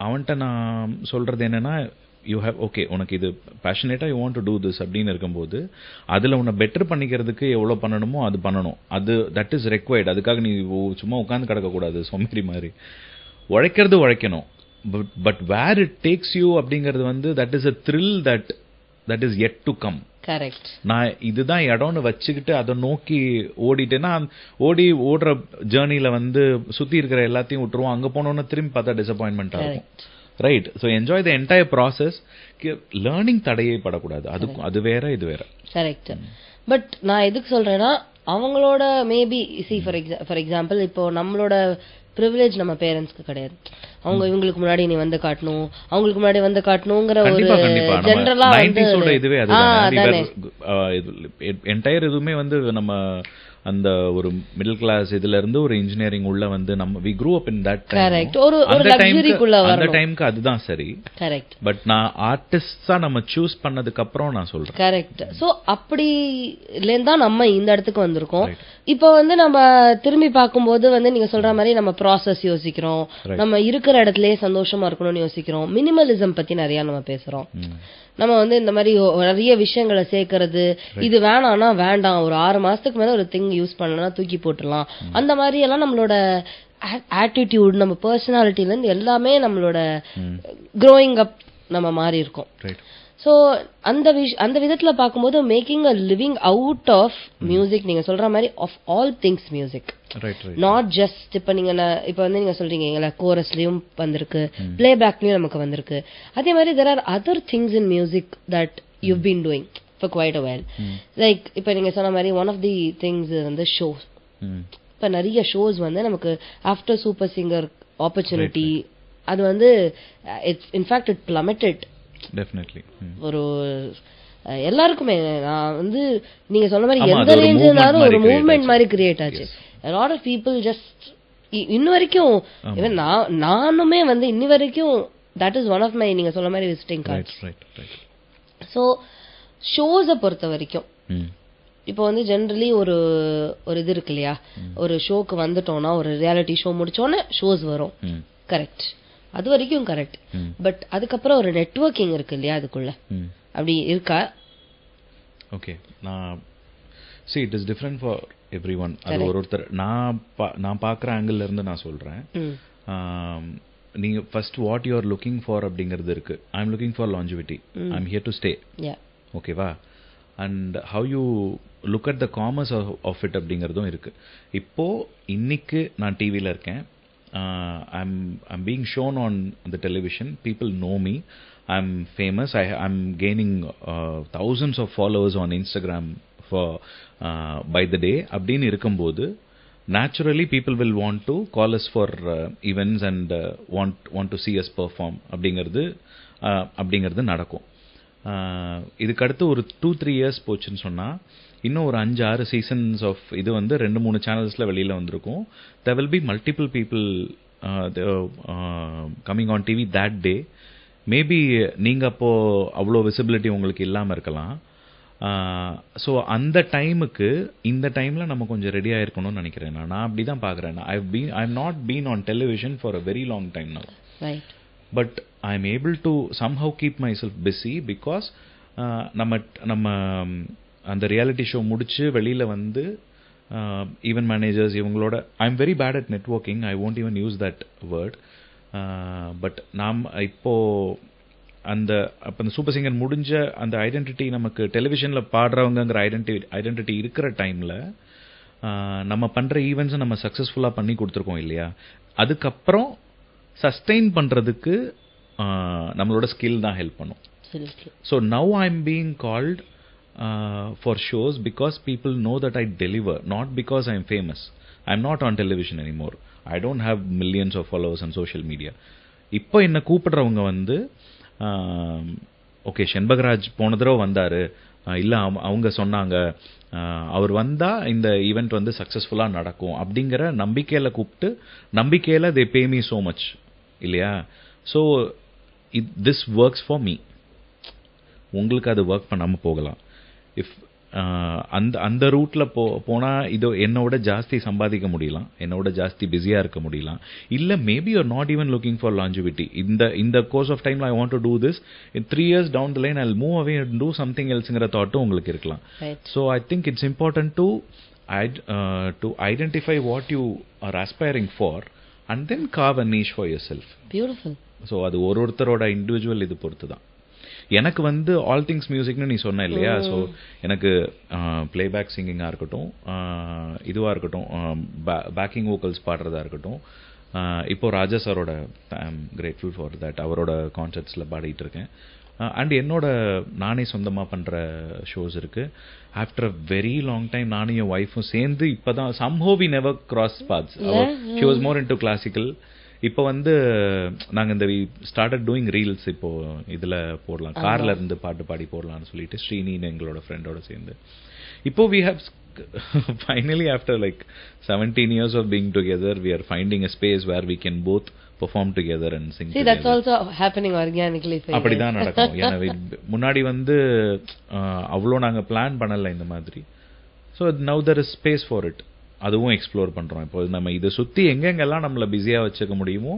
அவன்கிட்ட நான் சொல்றது என்னன்னா, யூ ஹேவ் ஓகே, உனக்கு இது பேஷனேட்டா you want to do this அப்படின்னு இருக்கும்போது அதில் உன்னை பெட்டர் பண்ணிக்கிறதுக்கு எவ்வளோ பண்ணணுமோ அது பண்ணணும். அது தட் இஸ் ரெக்வயர்ட். அதுக்காக நீ சும்மா உட்காந்து கிடக்கக்கூடாது சோம்பேறி மாதிரி. உழைக்கணும். But where it takes you அப்படிங்கிறது வந்து that is a thrill that is yet to come. Correct. நான் இதுதான் இடம்னு வச்சுக்கிட்டு அதை நோக்கி ஓடிட்டேன்னா, ஓடுற ஜேர்னில வந்து சுத்தி இருக்கிற எல்லாத்தையும் விட்டுருவோம். அங்க போனோன்னு திரும்பி பார்த்தா டிசப்பாயின்மெண்ட் ஆகும். Right. So enjoy the entire process. Learning தடையே படக்கூடாது. அது வேற இது வேற. கரெக்ட். பட் நான் எதுக்கு சொல்றேன்னா, அவங்களோட மேபி ஃபார் எக்ஸாம்பிள் இப்போ நம்மளோட ப்ரிவிலேஜ் நம்ம பேரண்ட்ஸ்க்கு கிடையாது. அவங்க இவங்களுக்கு முன்னாடி நீ வந்து காட்டணும், அவங்களுக்கு முன்னாடி வந்து காட்டணுங்கிற ஒரு ஜெனரலா வந்து இதுவே அதுதான் என்டையர் இதுவுமே வந்து நம்ம அந்த ஒரு மிடில் கிளாஸ் இதுல இருந்து ஒரு இன்ஜினியரிங் உள்ள வந்து நம்ம we grew up in that time. Correct. ஒரு லக்ஸரிக்குள்ள வரணும். அந்த டைம்க்கு அதுதான் சரி. கரெக்ட். பட் நான் ஆர்டிஸ்டா நம்ம சூஸ் பண்ணதுக்கு அப்புறம் நான் சொல்றேன். கரெக்ட். சோ அப்படிலேருந்து தான் நம்ம இந்த இடத்துக்கு வந்திருக்கோம். இப்போ வந்து நம்ம திரும்பி பார்க்கும்போது வந்து நீங்க சொல்ற மாதிரி நம்ம ப்ராசஸ் யோசிக்கிறோம், நம்ம இருக்கிற இடத்துலயே சந்தோஷமா இருக்கணும்னு யோசிக்கிறோம், மினிமலிசம் பத்தி நிறைய நம்ம பேசுறோம். நம்ம வந்து இந்த மாதிரி நிறைய விஷயங்களை சேர்க்கறது, இது வேணாம்னா வேண்டாம், ஒரு 6 மாசத்துக்கு மேல ஒரு திங் யூஸ் பண்ணலாம் தூக்கி போட்டுடலாம், அந்த மாதிரி எல்லாம் நம்மளோட ஆட்டிடியூட், நம்ம பர்சனாலிட்டில இருந்து எல்லாமே நம்மளோட க்ரோயிங் அப் நம்ம மாறி இருக்கோம். சோ அந்த விதத்துல பார்க்கும்போது making a living out of music, நீங்க சொல்ற மாதிரி of all things music, not just இப்ப வந்து நீங்க சொல்றீங்க கோரஸ்லயும் வந்திருக்கு, பிளேபேக்லயும் நமக்கு வந்திருக்கு. அதே மாதிரி there are other things in music that you've been doing for quite a while. Like இப்ப நீங்க சொன்ன மாதிரி one of the things வந்து ஷோஸ். இப்ப நிறைய ஷோஸ் வந்து நமக்கு ஆஃப்டர் சூப்பர் சிங்கர் ஆப்பர்ச்சுனிட்டி அது வந்து இன்ஃபேக்ட் இட் பிளமெட்டட். டெஃபினெட்லி ஒரு எல்லாருக்குமே நான் வந்து நீங்க சொன்ன மாதிரி எந்த ரேஞ்ச் இருந்தாலும் ஒரு மூவ்மெண்ட் மாதிரி கிரியேட் ஆச்சு. a lot of people just இன்ன வரைக்கும் even நானுமே வந்து இன்னி வரைக்கும் that is one of my நீங்க சொன்ன மாதிரி விசிட்டிங் கார்ட்ஸ். சோ ஷோஸை பொறுத்த வரைக்கும் இப்போ வந்து ஜெனரலி ஒரு இது இருக்கு இல்லையா, ஒரு ஷோக்கு வந்துட்டோம்னா ஒரு ரியாலிட்டி ஷோ முடிச்சோன்னே ஷோஸ் வரும். கரெக்ட், அது வரைக்கும் கரெக்ட். பட் அதுக்கப்புறம் ஒரு நெட்வொர்க்கிங் இருக்கு இல்லையா அதுக்குள்ள, அப்படி இருக்கா? Okay, see it is different for everyone. அது ஒருத்தர் நான் பார்க்குற ஆங்கிள் இருந்து நான் சொல்றேன். நீங்க first what you are looking for அப்படிங்கிறது இருக்கு. I am looking for longevity, I am here to stay. ஓகேவா? And how you look at the commerce of it அப்படிங்கிறதும் இருக்கு. இப்போ இன்னைக்கு நான் டிவியில் இருக்கேன், I'm being shown on the television, people know me, I'm famous, I'm gaining thousands of followers on Instagram for by the day. அப்படினு இருக்கும்போது naturally people will want to call us for events and want to see us perform அப்படிங்கிறது நடக்கும். இதுக்கு அடுத்து ஒரு 2-3 years போச்சுன்னு சொன்னா இன்னும் ஒரு 5-6 சீசன்ஸ் ஆஃப் இது வந்து 2-3 சேனல்ஸ்ல வெளியில வந்திருக்கும். there will be multiple people coming on TV that day. Maybe நீங்க அப்போ அவ்வளோ விசிபிலிட்டி உங்களுக்கு இல்லாம இருக்கலாம். ஸோ அந்த டைமுக்கு இந்த டைம்ல நம்ம கொஞ்சம் ரெடி ஆயிருக்கணும்னு நினைக்கிறேன். நான் அப்படிதான் பாக்குறேன். I have not been on television for a very long time now. Right. But I am able to somehow keep myself busy because நம்ம அந்த ரியாலிட்டி ஷோ முடிச்சு வெளியில வந்து ஈவென்ட் மேனேஜர்ஸ் இவங்களோட I am very bad at networking, I won't even use that word. But நாம் இப்போ அந்த super singer முடிஞ்ச அந்த ஐடென்டிட்டி நமக்கு டெலிவிஷன்ல பாடுறவங்கிற ஐடென்டிட்டி இருக்கிற டைம்ல நம்ம பண்ற ஈவெண்ட்ஸை நம்ம சக்சஸ்ஃபுல்லா பண்ணி கொடுத்துருக்கோம் இல்லையா? அதுக்கப்புறம் சஸ்டெயின் பண்றதுக்கு நம்மளோட ஸ்கில் தான் ஹெல்ப் பண்ணும். So now I am being called for shows because people know that I deliver, not because I am famous. I am not on television anymore. I don't have millions of followers on social media. இப்போ என்ன கூப்பிடுறவங்க வந்து okay Shenbagaraj போன தடவை வந்தாரு, இல்ல அவங்க சொன்னாங்க அவர் வந்தா இந்த ஈவெண்ட் வந்து சக்சஸ்ஃபுல்லா நடக்கும் அப்படிங்கிற நம்பிக்கையில கூப்பிட்டு, நம்பிக்கையில they pay me so much இல்லையா? So this works for me. உங்களுக்கு அது ஒர்க் பண்ணாம போகலாம். இஃப் அந்த ரூட்ல போனா இதோ என்னோட ஜாஸ்தி சம்பாதிக்க முடியலாம், என்னோட ஜாஸ்தி பிஸியா இருக்க முடியலாம். இல்ல maybe you are not even looking for longevity. இந்த கோர்ஸ் ஆஃப் டைம்ல ஐ want to do this, in 3 years down the line I'll move away and do something elseங்கிற தாட்டும் உங்களுக்கு இருக்கலாம். So I think it's important to identify what you are aspiring for and then carve a niche for yourself. Beautiful. So அது ஒருத்தரோட individual இது பொறுத்து தான். எனக்கு வந்து all things மியூசிக்னு நீ சொன்ன இல்லையா? ஸோ எனக்கு பிளேபேக் சிங்கிங்காக இருக்கட்டும், இதுவாக இருக்கட்டும், பேக்கிங் வோக்கல்ஸ் பாடுறதா இருக்கட்டும், இப்போ ராஜா சாரோட I am grateful for that, அவரோட கான்சர்ட்ஸில் பாடிட்டு இருக்கேன். அண்ட் என்னோட நானே சொந்தமாக பண்ணுற ஷோஸ் இருக்கு. After a very long time நானும் என் ஒய்ஃபும் சேர்ந்து இப்போ தான் somehow we never crossed paths. She was more into classical. இப்போ வந்து நாங்கள் இந்த ஸ்டார்டட் டூயிங் ரீல்ஸ், இப்போ இதில் போடலாம், கார்ல இருந்து பாட்டு பாடி போடலாம்னு சொல்லிட்டு ஸ்ரீனின்னு எங்களோட ஃப்ரெண்டோட சேர்ந்து இப்போ we have finally after like 17 years of being together, we are finding a space where we can both perform together and sing See, together. that's also happening organically for you. அப்படிதான் நடக்கும். ஏன்னா முன்னாடி வந்து அவ்வளோ நாங்க பிளான் பண்ணல இந்த மாதிரி. So now there is space for it. அதுவும் எக்ஸ்ப்ளோர் பண்றோம். இப்போ நம்ம இதை சுத்தி எங்கெங்கெல்லாம் நம்மள பிஸியா வச்சுக்க முடியுமோ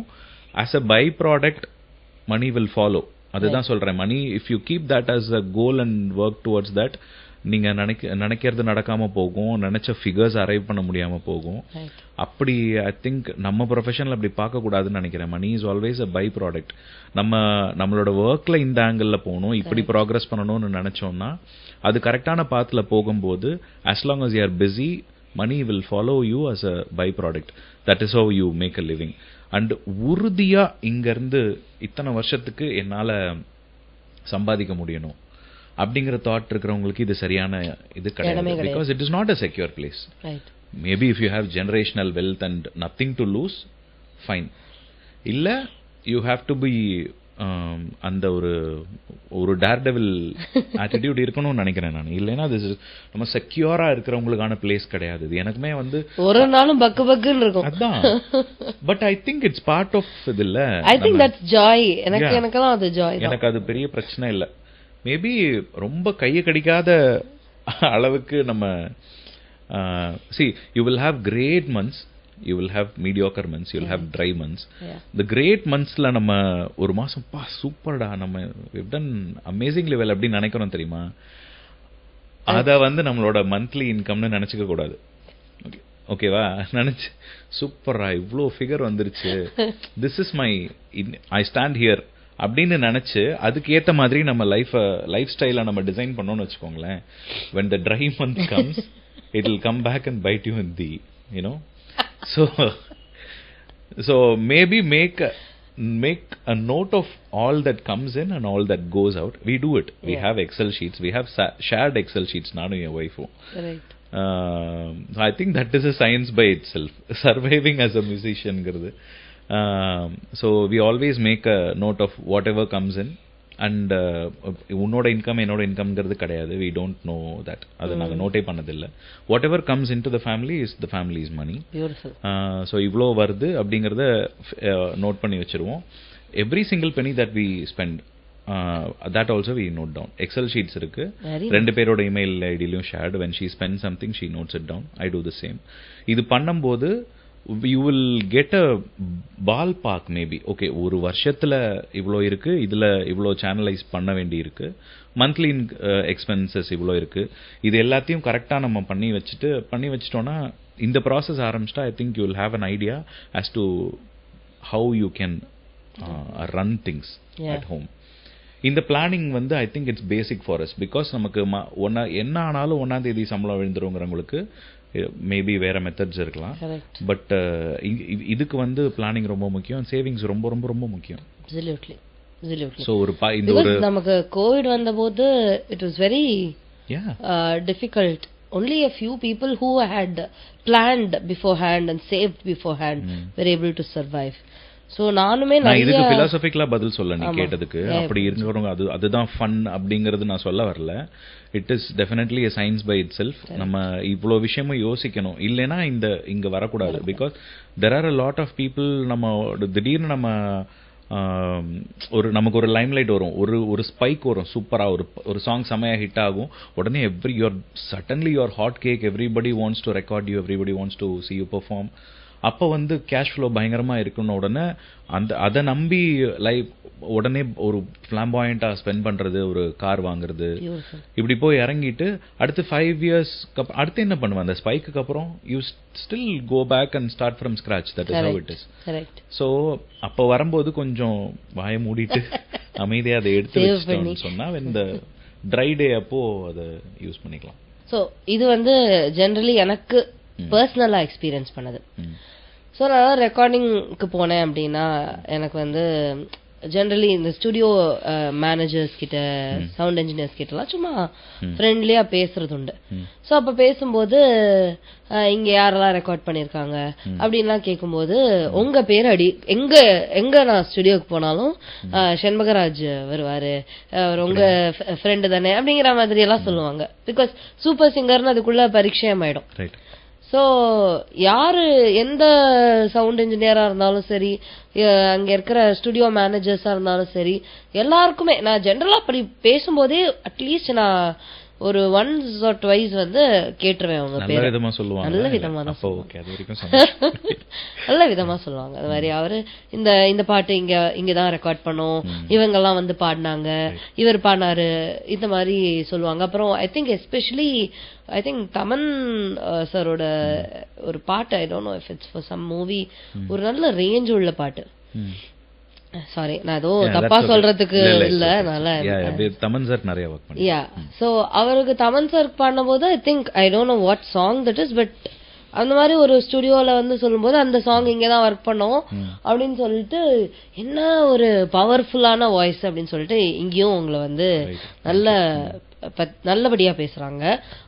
as a by product money will follow. அதுதான் சொல்றேன். மணி if you keep that as a goal and work towards that, நீங்க நினைக்கிறது நடக்காம போகும், நினைச்ச ஃபிகர்ஸ் அரைவ் பண்ண முடியாம போகும். அப்படி ஐ திங்க் நம்ம ப்ரொஃபஷனல் அப்படி பார்க்க கூடாதுன்னு நினைக்கிறேன். Money is always a byproduct. நம்மளோட ஒர்க்ல இந்த ஆங்கிள் போகணும், இப்படி ப்ராக்ரஸ் பண்ணணும்னு நினைச்சோம்னா அது கரெக்டான பாத்துல போகும்போது as long as you are busy, money will follow you as a by product. That is how you make a living. And உறுதியா இங்க இருந்து இத்தனை வருஷத்துக்கு என்னால சம்பாதிக்க முடியணும் அப்படிங்கிற தாட் இருக்கிறவங்களுக்கு இது சரியான இது கிடையாது. Because it is not a secure place. Maybe if you have generational wealth and nothing to lose, fine. இல்ல யூ ஹேவ் டு பி அந்த ஒரு டேர்டெவில் ஆட்டிடியூட் இருக்கணும்னு நினைக்கிறேன் நான். இல்லைன்னா அது நம்ம செக்யூரா இருக்கிறவங்களுக்கான பிளேஸ் கிடையாது. இது எனக்குமே வந்து ஒரு நாளும் பக்கு பக்குன்னு இருக்கும். அதான். But I think it's part of இது இல்ல. I think that's joy. எனக்கெல்லாம் அது ஜாய். எனக்கு அது பெரிய பிரச்சனை இல்ல. மேபி ரொம்ப கையை கடிக்காத அளவுக்கு நம்ம see, you will have great months, you will have mediocre months, you will have dry months. The great monthsல நம்ம ஒரு மாசம் சூப்பர்டா நம்ம we've done amazingly well அப்படி நினைக்கிறோம் தெரியுமா? அத வந்து நம்மளோட மந்த்லி இன்கம்னு நினைச்சுக்க கூடாது. ஓகேவா? நினைச்சு சூப்பரா இவ்ளோ ஃபிகர் வந்துருச்சு, this is my I stand here அப்படின்னு நினைச்சு அதுக்கு ஏத்த மாதிரி நம்ம லைஃப் ஸ்டைல நம்ம டிசைன் பண்ணோம்னு வச்சுக்கோங்களேன். when the dry month comes, it will come back and bite you in the, you know. So maybe make a note of all that comes in and all that goes out. We do it. We have Excel sheets. We have shared Excel sheets. Nanu your wife. Right. I think that is a science by itself. Surviving as a musician girdu. So we always make a note of whatever comes in, and உன்னோட income என்னோட இன்கம்ங்கிறது கிடையாது. we don't know that. அது நாங்க நோட்டே பண்ணதில்லை. whatever comes into the family is the family's money. Beautiful. So இவ்ளோ வருது அப்படிங்கறத note பண்ணி வச்சிருவோம். every single penny that we spend, that also we note down. Excel sheets இருக்கு. ரெண்டு பேரோட email ஐடியிலும் shared. when she spends something, she notes it down. I do the same. இது பண்ணும்போது you will get a ballpark maybe. okay, ஒரு வருஷத்துல இவ்ளோ இருக்கு, இதுல இவ்ளோ சேனலைஸ் பண்ண வேண்டி இருக்கு, மந்த்லி எக்ஸ்பென்சஸ் இவ்ளோ இருக்கு, இது எல்லாத்தையும் கரெக்டா நம்ம பண்ணி வச்சிட்டோம்னா இந்த ப்ராசஸ் ஆரம்பிச்சிட்டா I think you will have an idea as to how you can run things at home. இந்த பிளானிங் வந்து I think it's basic for us. Because நமக்கு என்ன ஆனாலும் 1ஆம் தேதி சம்பளம் விழுந்துருங்கிறவங்களுக்கு மேபி வேற மெத்தட்ஸ் இருக்கலாம். பட் இதுக்கு வந்து பிளானிங் ரொம்ப முக்கியம், சேவிங்ஸ் ரொம்ப ரொம்ப ரொம்ப முக்கியம். சோ ஒரு நமக்கு கோவிட் வந்தபோது it was very difficult. only a few people who had planned beforehand and saved beforehand were able to survive. So நானுமே இதுக்கு பிலாசபிக்கலா பதில் சொல்ல நீ கேட்டதுக்கு. அப்படி இருக்கிறவங்க அதுதான் ஃபன் அப்படிங்கறது நான் சொல்ல வரல. It is definitely a science by itself. நம்ம இவ்ளோ விஷயமும் யோசிக்கணும். இல்லனா இங்க வரக்கூடாது. Because there are a lot of people, நம்ம திடீர்னு நம்ம நமக்கு ஒரு லைம்லைட் வரும், ஒரு ஸ்பைக் வரும், சூப்பரா ஒரு சாங் செமையா ஹிட் ஆகும். உடனே suddenly your hot cake, everybody wants to record you, everybody wants to see you perform. அப்ப வந்து கேஷ் ஃப்ளோ பயங்கரமா இருக்குன்னு உடனே அதை நம்பி உடனே ஒரு ஃபிளாம்பாயண்டா ஸ்பெண்ட் பண்றது, ஒரு கார் வாங்குறது, இப்படி போய் இறங்கிட்டு அடுத்து 5 years அடுத்து என்ன பண்ணுவேன்? அந்த ஸ்பைக்கு அப்புறம் you still go back and start from scratch. That is how it is. So அப்ப வரும்போது கொஞ்சம் வாய மூடிட்டு அமைதியா அதை எடுத்து வச்சுட்டோம்னு சொன்னா இந்த ட்ரை டே அப்போ அதை யூஸ் பண்ணிக்கலாம். சோ இது வந்து ஜெனரலி எனக்கு பர்சனலா எக்ஸ்பீரியன்ஸ் பண்ணது. ஸோ நான் ரெக்கார்டிங்க்கு போனேன் அப்படின்னா எனக்கு வந்து ஜெனரலி இந்த ஸ்டுடியோ மேனேஜர்ஸ் கிட்ட சவுண்ட் இன்ஜினியர்ஸ் கிட்டலாம் சும்மா ஃப்ரெண்ட்லியா பேசுறது உண்டு. ஸோ அப்ப பேசும்போது இங்க யாரெல்லாம் ரெக்கார்ட் பண்ணிருக்காங்க அப்படின்லாம் கேட்கும்போது உங்க பேர் எங்க நான் ஸ்டுடியோக்கு போனாலும் செண்பகராஜ் வருவாரு, உங்க ஃப்ரெண்டு தானே அப்படிங்கிற மாதிரி எல்லாம் சொல்லுவாங்க. பிகாஸ் சூப்பர் சிங்கர்னு அதுக்குள்ள பரிச்சயம் ஆயிடும். ஸோ யாரு எந்த சவுண்ட் இன்ஜினியரா இருந்தாலும் சரி, அங்க இருக்கிற ஸ்டுடியோ மேனேஜர்ஸா இருந்தாலும் சரி, எல்லாருக்குமே நான் ஜென்ரலா அப்படி பேசும்போதே அட்லீஸ்ட் நான் ஒரு ஒன்ஸ் ஆர் ட்வைஸ் வந்து கேட்டுருவேன். அவங்க பேர் நல்ல விதமா சொல்லுவாங்க. நல்ல விதமா சொல்லுவாங்க. அது மாதிரி அவரு இந்த பாட்டு இங்கதான் ரெக்கார்ட் பண்ணோம், இவங்க எல்லாம் வந்து பாடினாங்க, இவர் பாடினாரு, இந்த மாதிரி சொல்லுவாங்க. அப்புறம் ஐ திங்க் எஸ்பெஷலி தமன் சாரோட ஒரு பாட்டு, I don't know if it's for some movie, ஒரு நல்ல ரேஞ்ச் உள்ள பாட்டு. சாரி, நான் ஏதோ தப்பா சொல்றதுக்கு இல்ல. தமன் சார் நிறைய வர்க் பண்ணி. சோ அவருக்கு தமன் சார் பண்ணும்போது I think I don't know what song that is, but அந்த மாதிரி ஒரு ஸ்டுடியோல வந்து சொல்லும்போது அந்த சாங் இங்கதான் ஒர்க் பண்ணோம் அப்படின்னு சொல்லிட்டு, என்ன ஒரு பவர்ஃபுல்லான வாய்ஸ் அப்படின்னு சொல்லிட்டு இங்கேயும் உங்களை வந்து நல்லபடியா பேசுறாங்க.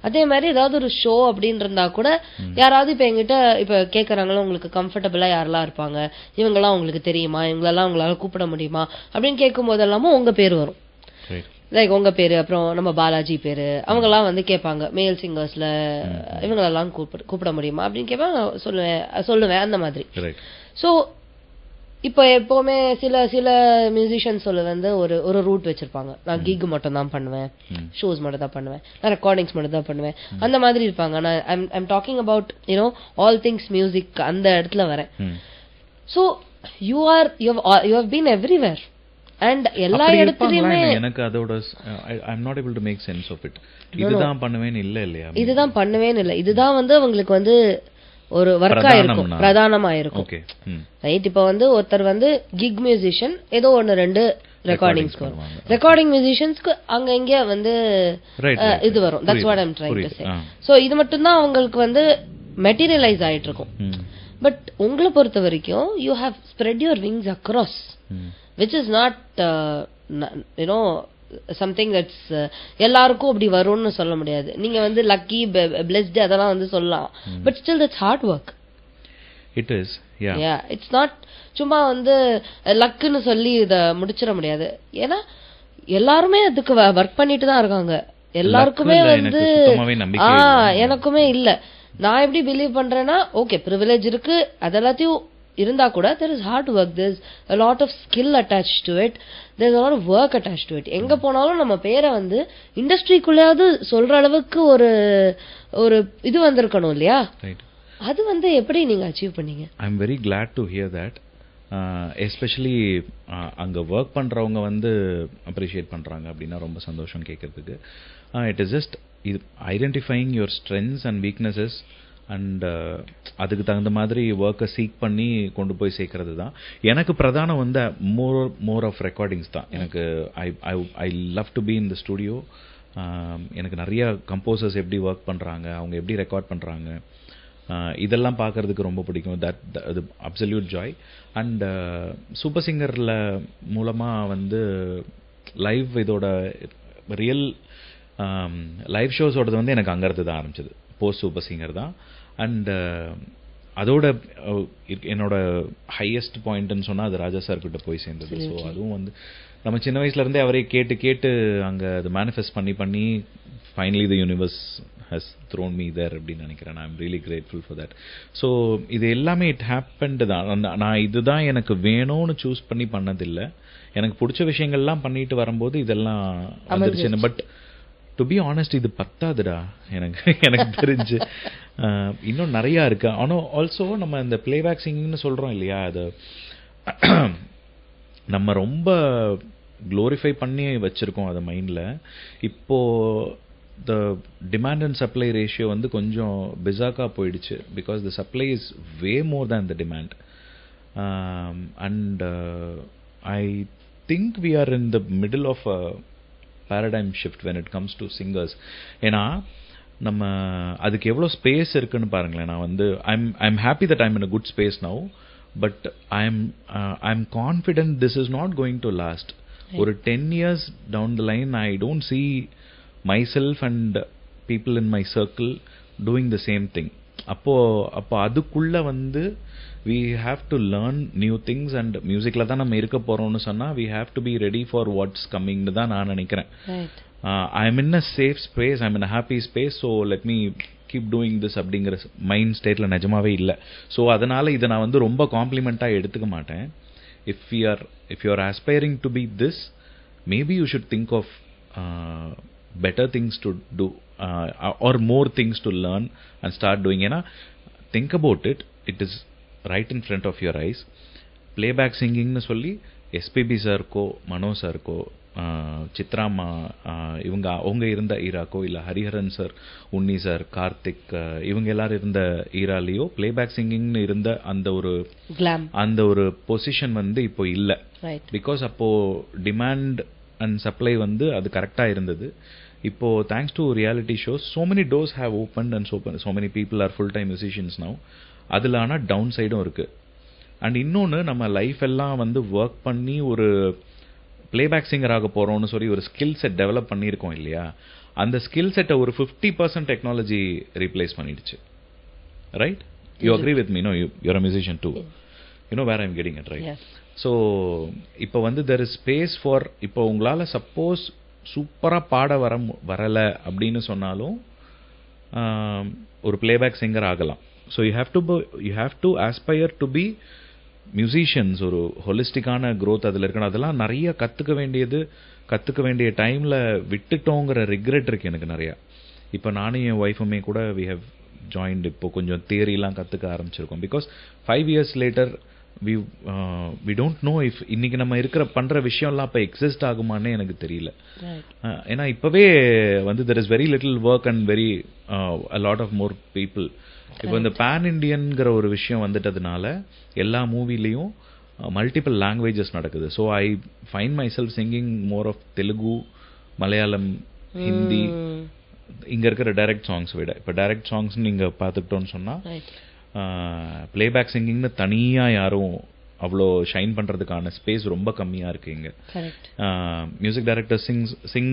அதே மாதிரி ஏதாவது ஒரு ஷோ அப்படின்னு இருந்தா கூட யாராவது இப்ப எங்கிட்ட இப்ப கேக்குறாங்களோ உங்களுக்கு கம்ஃபர்டபுளா யாரெல்லாம் இருப்பாங்க, இவங்கெல்லாம் உங்களுக்கு தெரியுமா, இவங்களெல்லாம் உங்களால கூப்பிட முடியுமா அப்படின்னு கேட்கும் போதெல்லாமும் உங்க பேர் வரும். லைக் உங்க பேரு, அப்புறம் நம்ம பாலாஜி பேரு, அவங்க எல்லாம் வந்து கேட்பாங்க மேல் சிங்கர்ஸ்ல இவங்களெல்லாம் கூப்பிட முடியுமா அப்படின்னு கேட்பாங்க. சொல்லுவேன் அந்த மாதிரி. சோ இப்ப எப்பவுமே சில மியூசிஷியன் சொல்ல வந்து ஒரு ரூட் வச்சிருப்பாங்க. நான் கிக் மட்டும் தான் பண்ணுவேன், ஷோஸ் மட்டும் தான் பண்ணுவேன், நான் ரெக்கார்டிங்ஸ் மட்டும் தான் பண்ணுவேன், அந்த மாதிரி இருப்பாங்க. நான் I'm talking about all things music, அந்த இடத்துல வரேன். So you have been everywhere and எல்லா இடத்துலயுமே. எனக்கு அதோட I am not able to make sense of it. இதுதான் பண்ணுவேன் இல்லையா, இதுதான் பண்ணுவேன் இல்ல, இதுதான் வந்து அவங்களுக்கு வந்து ஒரு ஒர்க்கா இருக்கும், பிரதானமா இருக்கும். ரைட். இப்ப வந்து ஒருத்தர் வந்து கிக் மியூசிஷியன் ஏதோ ஒன்னு ரெண்டு ரெக்கார்டிங்ஸ்க்கு வரும். ரெக்கார்டிங் மியூசிஷியன்ஸ்க்கு அங்க இங்க வந்து இது வரும். That's what I am trying to say. So இது மட்டும் தான் அவங்களுக்கு வந்து மெட்டீரியலைஸ் ஆயிட்டு இருக்கும். பட் உங்களை பொறுத்த வரைக்கும் you have spread your wings across, which is not something that's எல்லாருக்கும் அப்படி வரும்னு சொல்ல முடியாது. நீங்க வந்து லக்கி, பிளெஸ்ட் அதெல்லாம் வந்து சொல்லலாம். But still that's hard work. It is. It's not சும்மா வந்து லக்குன்னு சொல்லி இத முடிச்சிட முடியாது. ஏன்னா எல்லாருமே அதுக்கு ஒர்க் பண்ணிட்டு தான் இருக்காங்க. எல்லாருக்குமே வந்து எனக்குமே இல்ல. நான் எப்படி பிலீவ் பண்றேன்னா, ஓகே பிரிவிலேஜ் இருக்கு, அதெல்லாத்தையும் இருந்தா கூட there is hard work, there's a lot of skill attached to it, there's a lot of work attached to it. எங்க போனாலும் நம்ம பேரை வந்து இண்டஸ்ட்ரிக்குள்ளயாவது சொல்ற அளவுக்கு ஒரு இது வந்திருக்கணும் இல்லையா? அது வந்து எப்படி நீங்க அச்சீவ் பண்ணீங்க? ஐ am very glad to hear that. Especially அங்க ஒர்க் பண்றவங்க வந்து அப்ரிஷியேட் பண்றாங்க அப்படின்னா ரொம்ப சந்தோஷம் கேட்கறதுக்கு. It is just identifying your strengths and weaknesses and அதுக்கு தகுந்த மாதிரி ஒர்க்கை சீக் பண்ணி கொண்டு போய் சேர்க்கறது தான். எனக்கு பிரதானம் வந்து மோர் ஆஃப் ரெக்கார்டிங்ஸ் தான். எனக்கு I love to be in the studio. எனக்கு நிறைய கம்போசர்ஸ் எப்படி ஒர்க் பண்ணுறாங்க, அவங்க எப்படி ரெக்கார்ட் பண்ணுறாங்க, இதெல்லாம் பார்க்கறதுக்கு ரொம்ப பிடிக்கும். அது அப்சல்யூட் ஜாய். அண்ட் சூப்பர் சிங்கரில் மூலமாக வந்து லைவ் இதோட ரியல் லைவ் ஷோஸோடது வந்து எனக்கு அங்கேருந்து தான் ஆரம்பிச்சது. போஸ்ட் சூப்பர் சிங்கர் தான். அண்ட் அதோட என்னோட ஹையஸ்ட் பாயிண்ட்னு சொன்னால் அது ராஜா சார் கிட்ட போய் சேர்ந்தது. ஸோ அதுவும் வந்து நம்ம சின்ன வயசுலேருந்தே அவரே கேட்டு அங்கே அது மேனிஃபெஸ்ட் பண்ணி finally the universe has thrown me there அப்படின்னு நினைக்கிறேன். I am really grateful for that. So இது எல்லாமே இட் ஹேப்பன்டு தான். நான் இதுதான் எனக்கு வேணும்னு சூஸ் பண்ணி பண்ணதில்லை. எனக்கு பிடிச்ச விஷயங்கள்லாம் பண்ணிட்டு வரும்போது இதெல்லாம் வந்துருச்சு. பட் டு பி ஆனஸ்ட் இது பத்தாதுடா எனக்கு தெரிஞ்சு. இன்னும் நிறையா இருக்கு. ஆனால் ஆல்சோ நம்ம இந்த பிளேபேக் சிங்கிங்னு சொல்கிறோம் இல்லையா, அது நம்ம ரொம்ப க்ளோரிஃபை பண்ணி வச்சுருக்கோம் அதை மைண்டில். இப்போது the demand and supply ratio வந்து கொஞ்சம் பிசாக்காக போயிடுச்சு. Because the supply is way more than the demand. And I think we are in the middle of a paradigm shift when it comes to singers. ஏன்னா நம்ம அதுக்கு எவ்வளோ space இருக்குன்னு பாருங்களேன். நான் வந்து I'm happy that I'm in a good space now. But I am confident this is not going to last. ஒரு 10 years down the line I don't see myself and people in my circle doing the same thing. அப்போ அதுக்குள்ள வந்து we have to learn new things, and musicல தான் நம்ம இருக்க போறோம்னு சொன்னா we have to be ready for what's coming னு தான் நான் நினைக்கிறேன். I'm in a safe space, I'm in a happy space, so let me keep doing this அப்படிங்கிற மைண்ட் ஸ்டேட்ல நிஜமாவே இல்லை. ஸோ அதனால இதை நான் வந்து ரொம்ப காம்ப்ளிமெண்ட்டாக எடுத்துக்க மாட்டேன். if you are aspiring to be this, maybe you should think of better things to do, or more things to learn and start doing. ஏன்னா think about it, it is right in front of your eyes. playback singing னு சொல்லி SPB சாருக்கோ மனோ சாருக்கோ சித்ராமா இவங்க அவங்க இருந்த ஈராக்கோ இல்லை Hariharan sir, உன்னி sir, Karthik இவங்க எல்லாரும் இருந்த ஈராலேயோ பிளேபேக் சிங்கிங்னு இருந்த அந்த ஒரு பொசிஷன் வந்து இப்போ இல்லை. பிகாஸ் அப்போ டிமாண்ட் அண்ட் சப்ளை வந்து அது கரெக்டாக இருந்தது. இப்போ thanks to reality shows so many doors have opened and so many people are full time musicians now. அதில் ஆனால் டவுன் சைடும் இருக்கு. அண்ட் இன்னொன்று, நம்ம லைஃப் எல்லாம் வந்து ஒர்க் பண்ணி ஒரு பிளேபேக் சிங்கர் ஆக போறோம்னு சொல்லி ஒரு ஸ்கில் செட் டெவலப் பண்ணியிருக்கோம் இல்லையா, அந்த ஸ்கில் செட்டை ஒரு 50% டெக்னாலஜி ரீப்ளேஸ் பண்ணிடுச்சு. Right? You agree with me? No, you're a musician too. You know where I am getting it, right? So இப்போ வந்து தெர் இஸ் ஸ்பேஸ் ஃபார், இப்போ உங்களால் சப்போஸ் சூப்பராக பாட வரலை அப்படின்னு சொன்னாலும் ஒரு பிளேபேக் சிங்கர் ஆகலாம். So you have to aspire to be musicians. ஒரு ஹோலிஸ்டிக்கான க்ரோத் அதில் இருக்கணும். அதெல்லாம் நிறைய கற்றுக்க வேண்டிய டைமில் விட்டுட்டோங்கிற ரிக்ரெட் இருக்குது எனக்கு நிறையா. இப்போ நானும் என் ஒய்ஃபுமே கூட வி ஹவ் ஜாயின்ட், இப்போ கொஞ்சம் தியரிலாம் கற்றுக்க ஆரம்பிச்சிருக்கோம். Because 5 years later we don't know if இன்னைக்கு நம்ம பண்ணுற விஷயம்லாம் இப்போ எக்ஸிஸ்ட் ஆகுமானே எனக்கு தெரியல. ஏன்னா இப்போவே வந்து there is very little work and very a lot of more people. இப்போ இந்த பேன் இண்டியன்கிற ஒரு விஷயம் வந்துட்டதுனால எல்லா மூவிலையும் மல்டிபிள் லாங்குவேஜஸ் நடக்குது. So I find myself singing more of Telugu, Malayalam, Hindi, இங்கே இருக்கிற டைரக்ட் சாங்ஸ் விட. இப்போ டைரக்ட் சாங்ஸ் நீங்கள் பார்த்துக்கிட்டோன்னு சொன்னால் பிளேபேக் சிங்கிங்னு தனியாக யாரும் அவ்வளோ ஷைன் பண்ணுறதுக்கான ஸ்பேஸ் ரொம்ப கம்மியாக இருக்கு இங்கே. Music director sing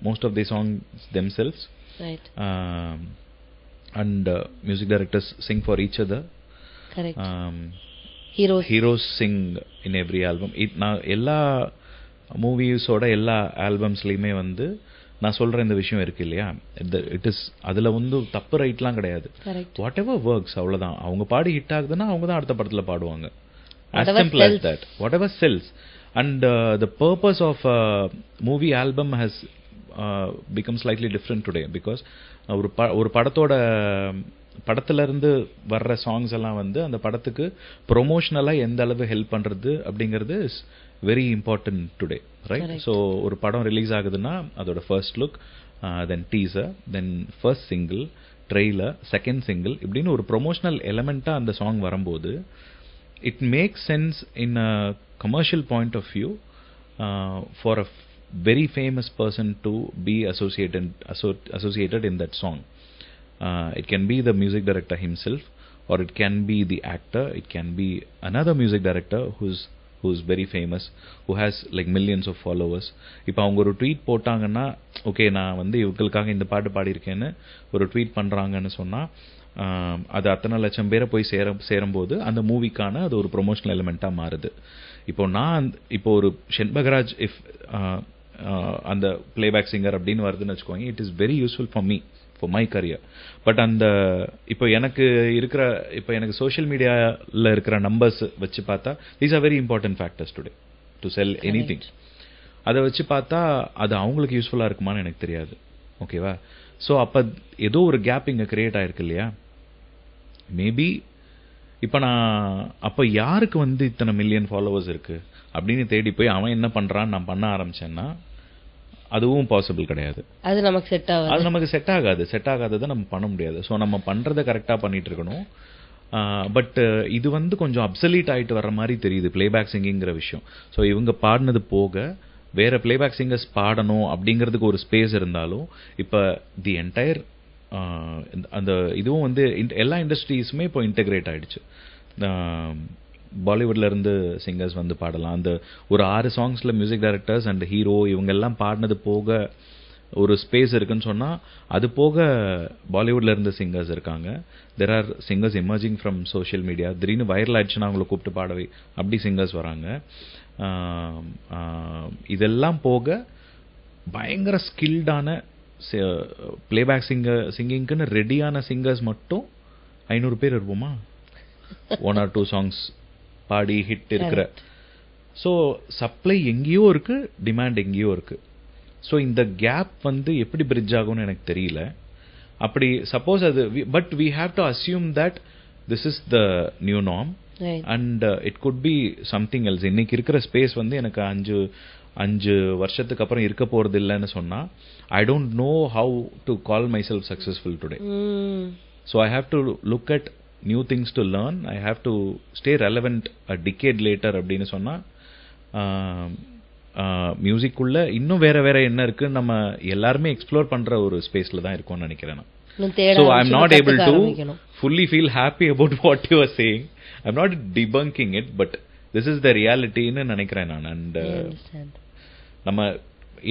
most of the songs themselves, and music directors sing for each other. Correct. Heroes sing in every album. நான் எல்லா மூவிஸோட எல்லா ஆல்பம்ஸ்லையுமே வந்து நான் சொல்கிற இந்த விஷயம் இருக்கு இல்லையா, இட் இஸ் அதில் வந்து தப்பு ரைட்லாம் கிடையாது. வாட் எவர் ஒர்க்ஸ், அவ்வளோதான். அவங்க பாடி ஹிட் ஆகுதுன்னா அவங்க தான் அடுத்த படத்தில் பாடுவாங்க. as simple as that. Whatever sells. And the purpose of movie album has become slightly different today, because ஒரு படத்துல இருந்து வர்ற சாங்ஸ் எல்லாம் வந்து அந்த படத்துக்கு ப்ரொமோஷனலா எந்த அளவு ஹெல்ப் பண்றது அப்படிங்கிறது is very important today, right? So ஒரு படம் ரிலீஸ் ஆகுதுன்னா அதோட first look, then teaser, then first single, trailer, second single, இப்படின்னு ஒரு ப்ரொமோஷனல் எலமெண்டா அந்த சாங் வரும்போது it makes sense in a commercial point of view for a very famous person to be associated in that song. It can be the music director himself, or it can be the actor, it can be another music director who's very famous, who has like millions of followers. இப்போ அவங்க ஒரு tweet போட்டாங்கன்னா, okay நான் வந்து இவங்களுக்காக இந்த பாட்டு பாடியிருக்கேன்னு ஒரு ட்வீட் பண்ணுறாங்கன்னு சொன்னால் அது அத்தனை லட்சம் பேரை போய் சேரும்போது அந்த மூவிக்கான அது ஒரு ப்ரொமோஷனல் எலிமெண்ட்டாக மாறுது. இப்போ ஒரு ஷென்பகராஜ் அந்த பிளேபேக் சிங்கர் அப்படின்னு வருதுன்னு வச்சுக்கோங்க, it is very useful for me, for my career. But அந்த இப்போ எனக்கு சோஷியல் மீடியாவில் இருக்கிற நம்பர்ஸ் வச்சு பார்த்தா these are very important factors today to sell anything. அதை வச்சு பார்த்தா அது அவங்களுக்கு யூஸ்ஃபுல்லாக இருக்குமான்னு எனக்கு தெரியாது. ஓகேவா? ஸோ அப்போ ஏதோ ஒரு கேப் இங்கே கிரியேட் ஆயிருக்கு இல்லையா? மேபி இப்போ அப்போ யாருக்கு வந்து இத்தனை மில்லியன் ஃபாலோவர்ஸ் இருக்கு அப்படின்னு தேடி போய் அவன் என்ன பண்றான்னு நான் பண்ண ஆரம்பிச்சேன்னா அதுவும் பாசிபிள் கிடையாது. அது நமக்கு செட் ஆகாததை நம்ம பண்ண முடியாது. ஸோ நம்ம பண்றதை கரெக்டா பண்ணிட்டு இருக்கணும். பட் இது வந்து கொஞ்சம் அப்சலீட் ஆயிட்டு வர்ற மாதிரி தெரியுது பிளேபேக் சிங்கிங்கிற விஷயம். ஸோ இவங்க பாடினது போக வேற பிளேபேக் சிங்கர்ஸ் பாடணும் அப்படிங்கிறதுக்கு ஒரு ஸ்பேஸ் இருந்தாலும் இப்போ தி என்டையர் அந்த இதுவும் வந்து எல்லா இண்டஸ்ட்ரீஸுமே இப்போ இன்டெகிரேட் ஆயிடுச்சு. பாலிவுட்ல இருந்து சிங்கர்ஸ் வந்து பாடலாம். அந்த ஒரு 6 சாங்ஸ்ல மியூசிக் டைரக்டர்ஸ் அண்ட் ஹீரோ இவங்க எல்லாம் பாடினது போக ஒரு ஸ்பேஸ் இருக்குன்னு சொன்னா, அது போக பாலிவுட்ல இருந்து சிங்கர்ஸ் இருக்காங்க. There are singers emerging from social media. திடீர்னு வைரல் ஆயிடுச்சுன்னா அவங்கள கூப்பிட்டு பாடவே அப்படி சிங்கர்ஸ் வராங்க. இதெல்லாம் போக பயங்கர ஸ்கில்டான பிளேபேக் சிங்கிங்க்குன்னு ரெடியான சிங்கர்ஸ் மட்டும் 500 பேர் இருப்போமா, 1 or 2 சாங்ஸ் பாடி ஹிட் இருக்கிற. ஸோ சப்ளை எங்கேயோ இருக்கு, டிமாண்ட் எங்கேயோ இருக்கு. ஸோ இந்த கேப் வந்து எப்படி பிரிட்ஜ் ஆகும்னு எனக்கு தெரியல. அப்படி சப்போஸ் அது, but we have to assume that this is the new norm and it could be something else. இன்னைக்கு இருக்கிற ஸ்பேஸ் வந்து எனக்கு 5 வருஷத்துக்கு அப்புறம் இருக்க போறது இல்லைன்னு சொன்னா, I don't know how to call myself successful today. So I have to look at new things to learn. I have to stay relevant a decade later அப்படின்னு சொன்னா, மியூசிக்குள்ள இன்னும் வேற வேற என்ன இருக்கு நம்ம எல்லாருமே எக்ஸ்ப்ளோர் பண்ற ஒரு ஸ்பேஸ்ல தான் இருக்கும்னு நினைக்கிறேன். So I'm not able to fully feel happy about what you are saying. I'm not debunking it, but this is the reality ன்னு நினைக்கிறேன் நான். And நம்ம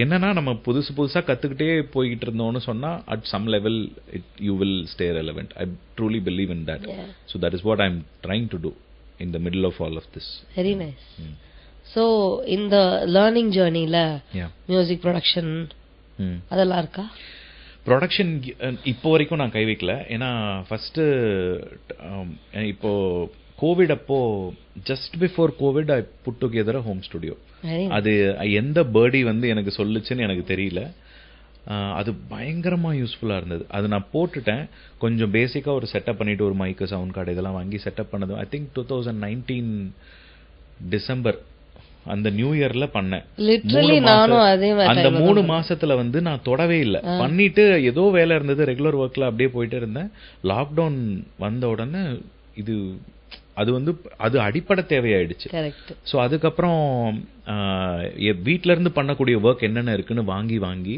என்னன்னா நம்ம புதுசா கத்துக்கிட்டே போயிட்டு இருந்தோம்னு சொன்னா at some level you will stay relevant. I truly believe in that. So that is what I'm trying to do in the middle of all of this. Very nice. So in the learning journey la music production அதெல்லாம் இருக்கா? Production இப்போ வரைக்கும் நான் கை வைக்கல. ஏன்னா first இப்போ covid அப்போ just before covid I put together home studio. அது எந்த பேர்டி வந்து எனக்கு சொல்லுச்சுன்னு எனக்கு தெரியல. அது பயங்கரமா யூஸ்ஃபுல்லா இருந்தது. அது நான் போட்டுட்டேன். கொஞ்சம் பேசிக்கா ஒரு செட்டப் பண்ணிட்டு ஒரு மைக்கு சவுண்ட் கார்டு இதெல்லாம் வாங்கி செட்டப் பண்ணது ஐ திங்க் 2019 டிசம்பர் அந்த நியூ இயர்ல பண்ணேன். அந்த 3 மாசத்துல வந்து நான் தொடவே இல்லை. பண்ணிட்டு ஏதோ வேலை இருந்தது, ரெகுலர் ஒர்க்ல அப்படியே போயிட்டு இருந்தேன். லாக்டவுன் வந்த உடனே அது வந்து அது அடிப்படை தேவையாயிடுச்சு. ஸோ அதுக்கப்புறம் வீட்ல இருந்து பண்ணக்கூடிய ஒர்க் என்னென்ன இருக்குன்னு வாங்கி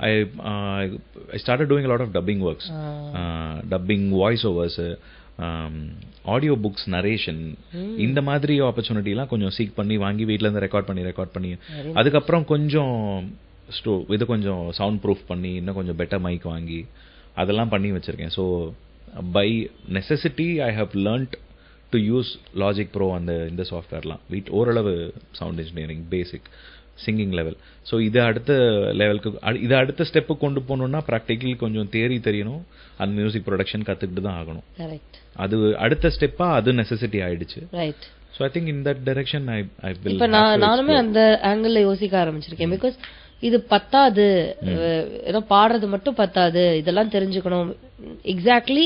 I started doing a lot of dubbing works. Dubbing, voice overs, audio books, narration, இந்த மாதிரி ஆப்பர்ச்சுனிட்டிலாம் கொஞ்சம் சீக் பண்ணி வாங்கி வீட்டில் இருந்து ரெக்கார்ட் பண்ணி அதுக்கப்புறம் கொஞ்சம் இது கொஞ்சம் சவுண்ட் ப்ரூஃப் பண்ணி இன்னும் கொஞ்சம் பெட்டர் மைக் வாங்கி அதெல்லாம் பண்ணி வச்சிருக்கேன். So by necessity I have learned to use logic pro இந்த சாஃப்ட்வேர்லாம். ஓரளவு sound engineering basic singing level. So இது அடுத்த லெவலுக்கு இது அடுத்த ஸ்டெப்பு கொண்டு போகணும்னா ப்ராக்டிக்கலி கொஞ்சம் தியரி தெரியணும். அந்த மியூசிக் ப்ரொடக்ஷன் கற்றுக்கிட்டு தான் ஆகணும். அது அடுத்த ஸ்டெப்பா அது நெசசிட்டி ஆயிடுச்சு. So I think in that direction I will. இப்போ நானுமே அந்த ஆங்கிள் யோசிக்க ஆரம்பிச்சிருக்கேன். பிகாஸ் இது பத்தாது, ஏதோ பாடுறது மட்டும் பத்தாது, இதெல்லாம் தெரிஞ்சுக்கணும். எக்ஸாக்ட்லி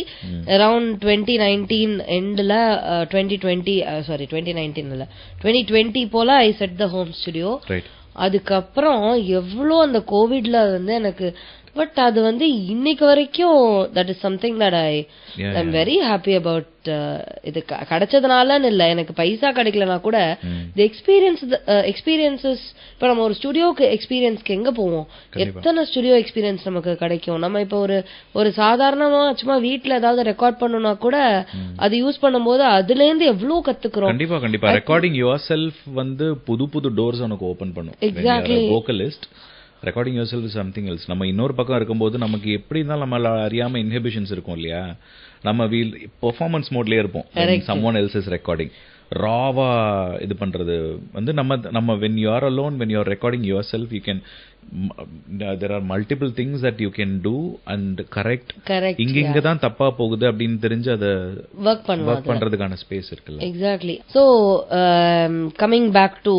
அரௌண்ட் 2019 எண்ட்ல 2020 போல ஐ செட் த ஹோம் ஸ்டுடியோ. அதுக்கப்புறம் எவ்வளோ அந்த கோவிட்ல வந்து எனக்கு, பட் அது வந்து இன்னைக்கு வரைக்கும் that is something that I'm very happy about. இது கிடைச்சதுனாலன்னு இல்லை, எனக்கு பைசா கிடைக்கலனா கூட தி எக்ஸ்பீரியன்சஸ். இப்போ நம்ம ஒரு ஸ்டுடியோக்கு எக்ஸ்பீரியன்ஸ்க்கு எங்க போவோம், எத்தனை ஸ்டுடியோ எக்ஸ்பீரியன்ஸ் நமக்கு கிடைக்கும். நம்ம இப்போ ஒரு சாதாரணமா சும்மா வீட்டுல ஏதாவது ரெக்கார்ட் பண்ணணும்னா கூட அது யூஸ் பண்ணும்போது அதுல இருந்து எவ்வளவு கத்துக்கிறோம். கண்டிப்பா ரெக்கார்டிங் யுவர் செல்ஃப் வந்து புது டோர்ஸ் உனக்கு ஓபன் பண்ணும். Exactly. Vocalist recording your self is something else. நம்ம இன்னொரு பக்கம் இருக்கும்போது நமக்கு எப்படி இருந்தாலும் நம்மள அறியாம இன்ஹிபிஷன்ஸ் இருக்கும் இல்லையா. நம்ம பெர்ஃபார்மன்ஸ் மோட்லயே இருப்போம். someone else is recording ராவா இது பண்றது வந்து நம்ம when you are alone, when you are recording yourself, you can there are multiple things that you can do and correct. இங்க தான் தப்பா போகுது அப்படின்னு தெரிஞ்சு அத வர்க் பண்றதுக்கான ஸ்பேஸ் இருக்குல்ல. Exactly. So coming back to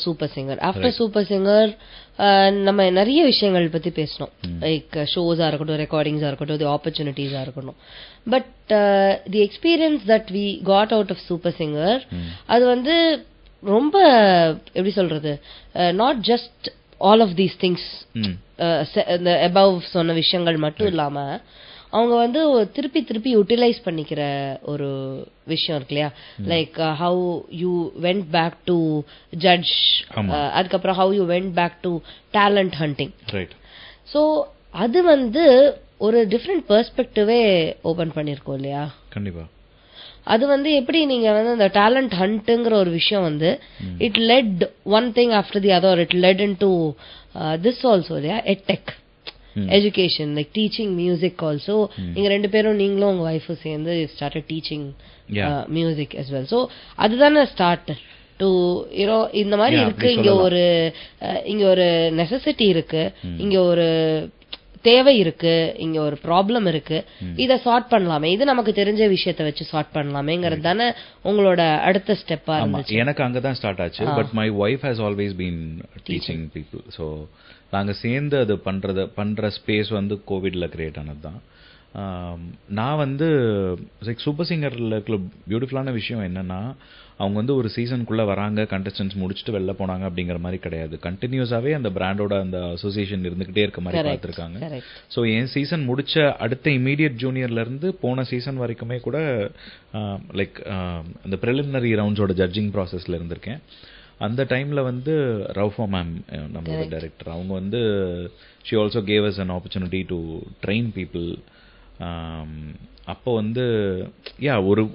super singer. After super singer நம்ம நிறைய விஷயங்கள் பத்தி பேசணும். லைக் ஷோஸா இருக்கட்டும், ரெக்கார்டிங்ஸா இருக்கட்டும், தி ஆப்பர்ச்சுனிட்டிஸா இருக்கட்டும். But the experience that we got out of super singer, அது வந்து ரொம்ப எப்படி சொல்றது, not just all of these things, இந்த அபவ் சொன்ன விஷயங்கள் மட்டும் இல்லாம அவங்க வந்து திருப்பி யூட்டிலைஸ் பண்ணிக்கிற ஒரு விஷயம் இருக்கு இல்லையா. Like how you went back to judge, அதுக்கப்புறம் how you went back to talent hunting. So அது வந்து ஒரு டிஃப்ரெண்ட் பெர்ஸ்பெக்டிவே ஓபன் பண்ணிருக்கோம் இல்லையா. கண்டிப்பா. அது வந்து எப்படி நீங்க வந்து அந்த டேலண்ட் ஹண்ட்ங்கிற ஒரு விஷயம் வந்து it let one thing after the other, it let into this also இல்லையா, edtech education, like teaching music also. நீங்க ரெண்டு பேரும் நீங்களும் உங்க வைஃப் சேர்ந்து started teaching music as well. So அதுதானே ஸ்டார்ட் டு யூனோ இந்த மாதிரி இருக்கு. இங்க ஒரு நெசசிட்டி இருக்கு, இங்க ஒரு தேவை இருக்கு, இங்க ஒரு ப்ராப்ளம் இருக்கு, இத சார்ட் பண்ணலாமே, இது நமக்கு தெரிஞ்ச விஷயத்தை வச்சு சார்ட் பண்ணலாமேங்கிறது தானே உங்களோட அடுத்த ஸ்டெப்பா இருந்துச்சு. எனக்கு அங்கதான் ஸ்டார்ட் ஆச்சு. But my wife has always been teaching people. So நாங்க சேர்ந்து அது பண்ற ஸ்பேஸ் வந்து கோவிட்ல கிரியேட் ஆனதுதான். நான் வந்து சூப்பர் சிங்கர்ல இருக்கிற பியூட்டிஃபுல்லான விஷயம் என்னன்னா, அவங்க வந்து ஒரு சீசனுக்குள்ள வராங்க, கண்டஸ்டன்ஸ் முடிச்சுட்டு வெளில போனாங்க அப்படிங்கிற மாதிரி கிடையாது. கண்டினியூஸாவே அந்த பிராண்டோட அந்த அசோசியேஷன் இருந்துகிட்டே இருக்க மாதிரி பார்த்துருக்காங்க. ஸோ என் சீசன் முடிச்ச அடுத்த இமீடியட் ஜூனியர்ல இருந்து போன சீசன் வரைக்குமே கூட லைக் அந்த ப்ரிலிமினரி ரவுண்ட்ஸோட ஜட்ஜிங் ப்ராசஸ்ல இருந்திருக்கேன். அந்த டைம்ல வந்து ரவுஃபா மேம் நம்மளோட டைரக்டர், அவங்க வந்து she also gave us an opportunity to train people. அப்போ வந்து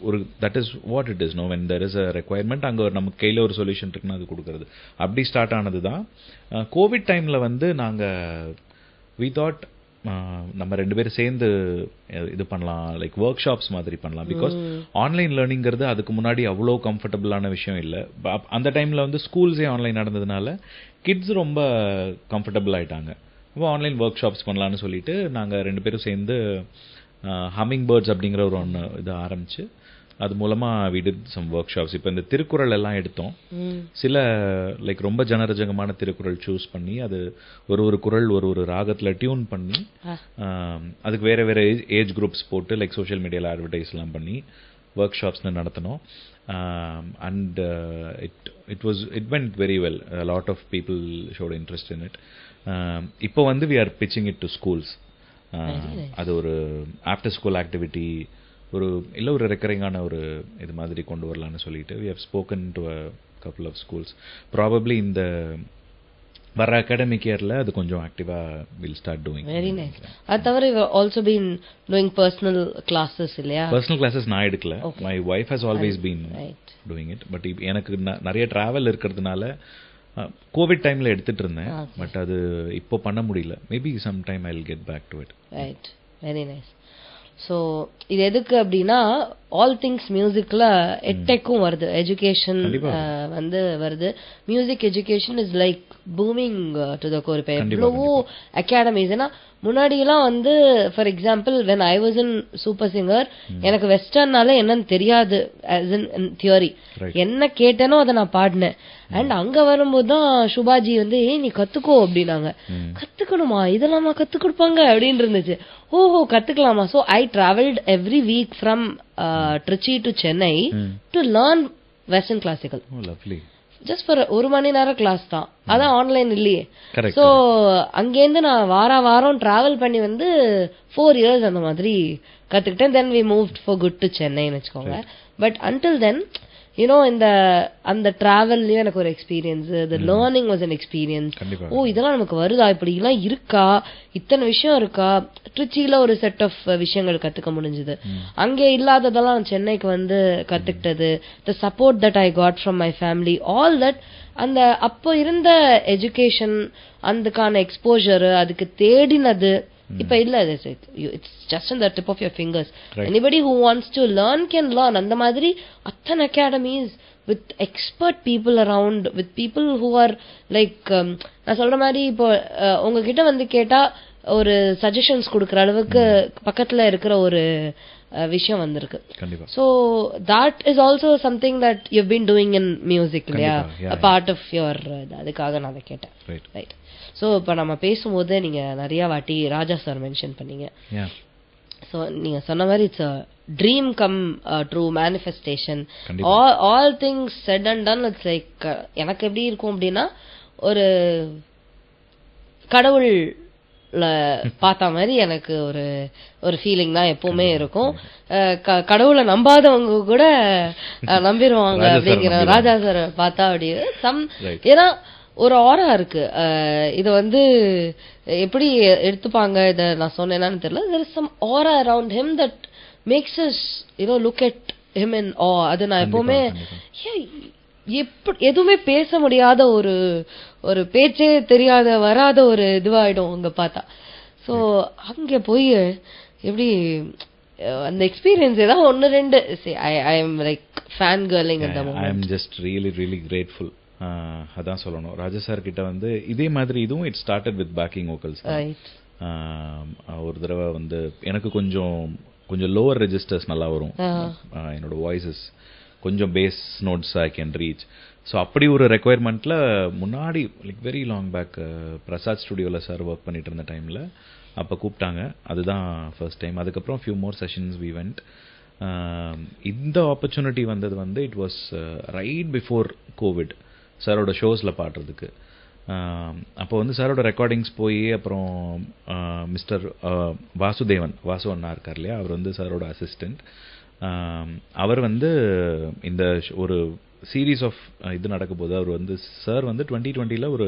ஒரு that is what it is no when there is a requirement, அங்கே நமக்கு கையில் ஒரு சொல்யூஷன் இருக்குன்னா அது கொடுக்கறது. அப்படி ஸ்டார்ட் ஆனது தான். கோவிட் டைம்ல வந்து நாங்கள் வி தாட் நம்ம ரெண்டு பேரும் சேர்ந்து இது பண்ணலாம், லைக் ஒர்க் ஷாப்ஸ் மாதிரி பண்ணலாம். பிகாஸ் ஆன்லைன் லேர்னிங்கிறது அதுக்கு முன்னாடி அவ்வளோ கம்ஃபர்டபுளான விஷயம் இல்லை. அந்த டைம்ல வந்து ஸ்கூல்ஸே ஆன்லைன் நடந்ததுனால கிட்ஸ் ரொம்ப கம்ஃபர்டபுள் ஆயிட்டாங்க. இப்போ ஆன்லைன் ஒர்க் ஷாப்ஸ் பண்ணலான்னு சொல்லிட்டு நாங்கள் ரெண்டு பேரும் சேர்ந்து ஹம்மிங் பேர்ட்ஸ் அப்படிங்கிற ஒரு ஒன்று இது ஆரம்பிச்சு அது மூலமா we did some workshops. இப்போ இந்த திருக்குறள் எல்லாம் எடுத்தோம். சில லைக் ரொம்ப ஜனரஜகமான திருக்குறள் சூஸ் பண்ணி அது ஒரு குறள் ஒரு ராகத்துல டியூன் பண்ணி அதுக்கு வேற வேற ஏஜ் குரூப்ஸ் போட்டு லைக் சோஷியல் மீடியால அட்வர்டைஸ் எல்லாம் பண்ணி ஒர்க் ஷாப்ஸ்னு நடத்தினோம். And it went very well. A lot of people showed interest in it. இப்போ வந்து we are pitching it to schools. அது ஒரு ஆஃப்டர் ஸ்கூல் ஆக்டிவிட்டி, ஒரு ரெக்கரிங்கான ஒரு இது மாதிரி கொண்டு வரலான்னு சொல்லிட்டு we have spoken to a couple of schools. Probably இந்த வர அகாடமிக் இயர்ல அது கொஞ்சம் ஆக்டிவா will start doing. Very nice. அது தவிர you have also been doing personal classes இல்லையா? Personal classes நான் எடுக்கல. My wife has always been doing it. But எனக்கு நிறைய டிராவல் இருக்கிறதுனால கோவிட் டைம்ல எடுத்துட்டு இருந்தேன். பட் அது இப்போ பண்ண முடியல. Maybe some time I will get back to it. Right, very nice. So இது எதுக்கு அப்படின்னா ஆல் திங்ஸ் மியூசிக்ல எட்டெக்கும் வருது, எஜுகேஷன் வந்து வருது. Music education is like booming to the core. இப்போ எவ்வளவோ அகாடமிஸ், ஏன்னா முன்னாடியெல்லாம் வந்து for example when I was in super singer எனக்கு வெஸ்டர்னால என்னன்னு தெரியாது. ஆஸ் இன் தியரி என்ன கேட்டேனோ அதை நான் பாடினேன். அண்ட் அங்க வரும்போது தான் சுபாஜி வந்து நீ கத்துக்கோ அப்படின்னாங்க. கத்துக்கணுமா, இதெல்லாம் கத்து கொடுப்பாங்க அப்படின்னு இருந்துச்சு. ஓஹோ கத்துக்கலாமா. So I travelled every week from Trichy to Chennai to learn western classical. Just for ஒரு மணி நேரம் கிளாஸ் தான், அதான் ஆன்லைன் இல்லையே. ஸோ அங்கேருந்து நான் வாரம் டிராவல் பண்ணி வந்து 4 years அந்த மாதிரி கத்துக்கிட்டேன். Then we moved for good to சென்னைன்னு வச்சுக்கோங்க. பட் அன்டில் தென் யூனோ அந்த டிராவல்லையும் எனக்கு ஒரு experience, the learning was an experience. ஓ இதெல்லாம் நமக்கு வருதா, இப்படி எல்லாம் இருக்கா, இத்தனை விஷயம் இருக்கா. ட்ரிச்சியில ஒரு செட் ஆஃப் விஷயங்கள் கத்துக்க முடிஞ்சது. அங்கே இல்லாததெல்லாம் சென்னைக்கு வந்து கத்துக்கிட்டது. the support that I got from my family, all that. அந்த அப்போ இருந்த எஜுகேஷன், அதுக்கான எக்ஸ்போஜர், அதுக்கு தேடினது இப்ப இல்ல. It's just in the tip of your fingers. Anybody who wants to learn can learn. அந்த மாதிரி அத்தனை academies with expert people around, with people who are like நான் சொல்ற மாதிரி இப்போ உங்ககிட்ட வந்து கேட்டா ஒரு சஜஷன்ஸ் கொடுக்கற அளவுக்கு பக்கத்துல இருக்கிற ஒரு விஷயம் வந்திருக்கு. So that is also something that you've been doing in music இல்லையா, a part of your அதுக்காக நான் அதை கேட்டேன். ரைட். ஸோ இப்போ நம்ம பேசும்போது நீங்க நிறைய வாட்டி ராஜா சார் மென்ஷன் பண்ணீங்க. ஸோ நீங்க சொன்ன மாதிரி it's a dream come true manifestation. All things set and ton. It's like எனக்கு எப்படி இருக்கும் அப்படின்னா ஒரு கடவுள் பார்த்த மாதிரி எனக்கு ஒரு ஃபீலிங் தான் எப்பவுமே இருக்கும். கடவுளை நம்பாதவங்க கூட நம்பிடுவாங்க அப்படிங்கிற ராஜா சார் பார்த்தா அப்படி சம். ஏன்னா ஒரு ஆரா இருக்கு. இத வந்து எப்படி எடுத்துப்பாங்க இத நான் சொன்னேன்னு தெரியல. there is some aura around him that makes us look at him in awe. அது நான் எப்பவுமே எதுவுமே பேச முடியாத ஒரு ஒரு பேச்சே தெரியாத வராத ஒரு இதுவாயிடும் அங்க பார்த்தா. சோ அங்க போய் எப்படி அந்த எக்ஸ்பீரியன்ஸ் ஏதாவது ஒன்னு ரெண்டு I am like fangirling அந்த moment. I am just really grateful. அதான் சொல்லணும். ராஜா சார் கிட்ட வந்து இதே மாதிரி இதுவும் it started with backing vocals. ஒரு தடவை வந்து எனக்கு கொஞ்சம் லோவர் ரெஜிஸ்டர்ஸ் நல்லா வரும். என்னோட வாய்ஸஸ் கொஞ்சம் bass notes I can reach. So அப்படி ஒரு ரெக்குயர்மெண்ட்ல முன்னாடி like very long back Prasad ஸ்டுடியோவில் சார் ஒர்க் பண்ணிட்டு இருந்த டைமில் அப்போ கூப்பிட்டாங்க. அதுதான் ஃபர்ஸ்ட் டைம். அதுக்கப்புறம் few more sessions we went. இந்த ஆப்பர்ச்சுனிட்டி வந்தது வந்து it was right before covid சாரோட ஷோஸில் பாடுறதுக்கு. அப்போ வந்து சாரோட ரெக்கார்டிங்ஸ் போய் அப்புறம் மிஸ்டர் வாசு அண்ணா இருக்கார் இல்லையா, அவர் வந்து சாரோட அசிஸ்டண்ட். அவர் வந்து இந்த ஒரு சீரீஸ் ஆஃப் இது நடக்கும் போது அவர் வந்து சார் வந்து 2020 ஒரு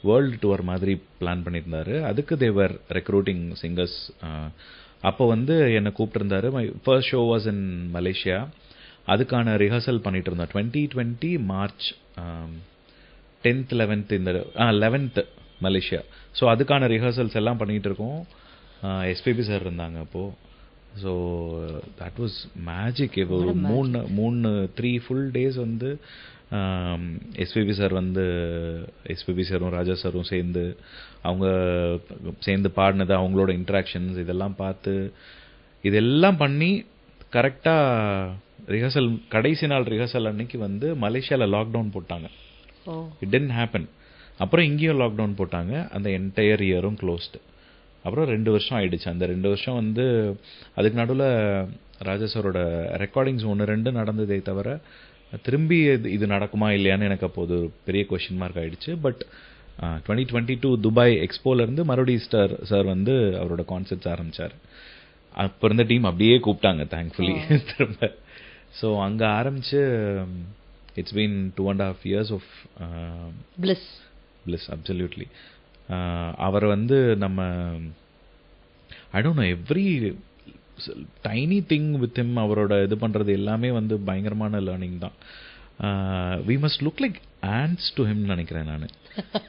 வேர்ல்டு டூர் மாதிரி பிளான் பண்ணியிருந்தாரு. அதுக்கு தேவர் ரெக்ரூட்டிங் சிங்கர்ஸ். அப்போ வந்து என்னை கூப்பிட்டுருந்தாரு. My first show was in Malaysia. அதுக்கான ரிஹர்சல் பண்ணிட்டு இருந்தோம் 2020 மார்ச் 10th 11th இந்த 11th மலேசியா. ஸோ அதுக்கான ரிஹர்சல்ஸ் எல்லாம் பண்ணிட்டு இருக்கோம். எஸ்பிபி சார் இருந்தாங்க அப்போ. So that was magic. ஒரு 3 ஃபுல் டேஸ் வந்து எஸ்பிபி சாரும் ராஜா சாரும் அவங்க சேர்ந்து பாடினது, அவங்களோட இன்ட்ராக்ஷன்ஸ் இதெல்லாம் பார்த்து இதெல்லாம் பண்ணி கரெக்டாக ரிஹர்சல் கடைசி நாள் ரிஹர்சல் அன்னைக்கு வந்து மலேசியாவில் லாக்டவுன் போட்டாங்க. It didn't happen. அப்புறம் இங்கேயும் லாக்டவுன் போட்டாங்க. அந்த என்டையர் இயரும் க்ளோஸ்டு. அப்புறம் 2 வருஷம் ஆயிடுச்சு. அந்த 2 வருஷம் வந்து அதுக்கு நடுவில் ராஜா சாரோட ரெக்கார்டிங்ஸ் 1-2 நடந்ததே தவிர திரும்பி இது நடக்குமா இல்லையான்னு எனக்கு அப்போது பெரிய கொஸ்டின் மார்க் ஆயிடுச்சு. பட் 2022 துபாய் எக்ஸ்போலேருந்து மறுபடியும் சார் வந்து அவரோட கான்சர்ட்ஸ் ஆரம்பித்தார். அப்போ இருந்த டீம் அப்படியே கூப்பிட்டாங்க தேங்க்ஃபுல்லி திரும்ப. ஸோ அங்கே ஆரம்பித்து it's been 2.5 years of bliss absolutely. அவர் வந்து நம்ம I don't know every tiny thing with him அவரோட இது பண்ணுறது எல்லாமே வந்து பயங்கரமான லேர்னிங் தான். We must look like ants to him நினைக்கிறேன் நான்.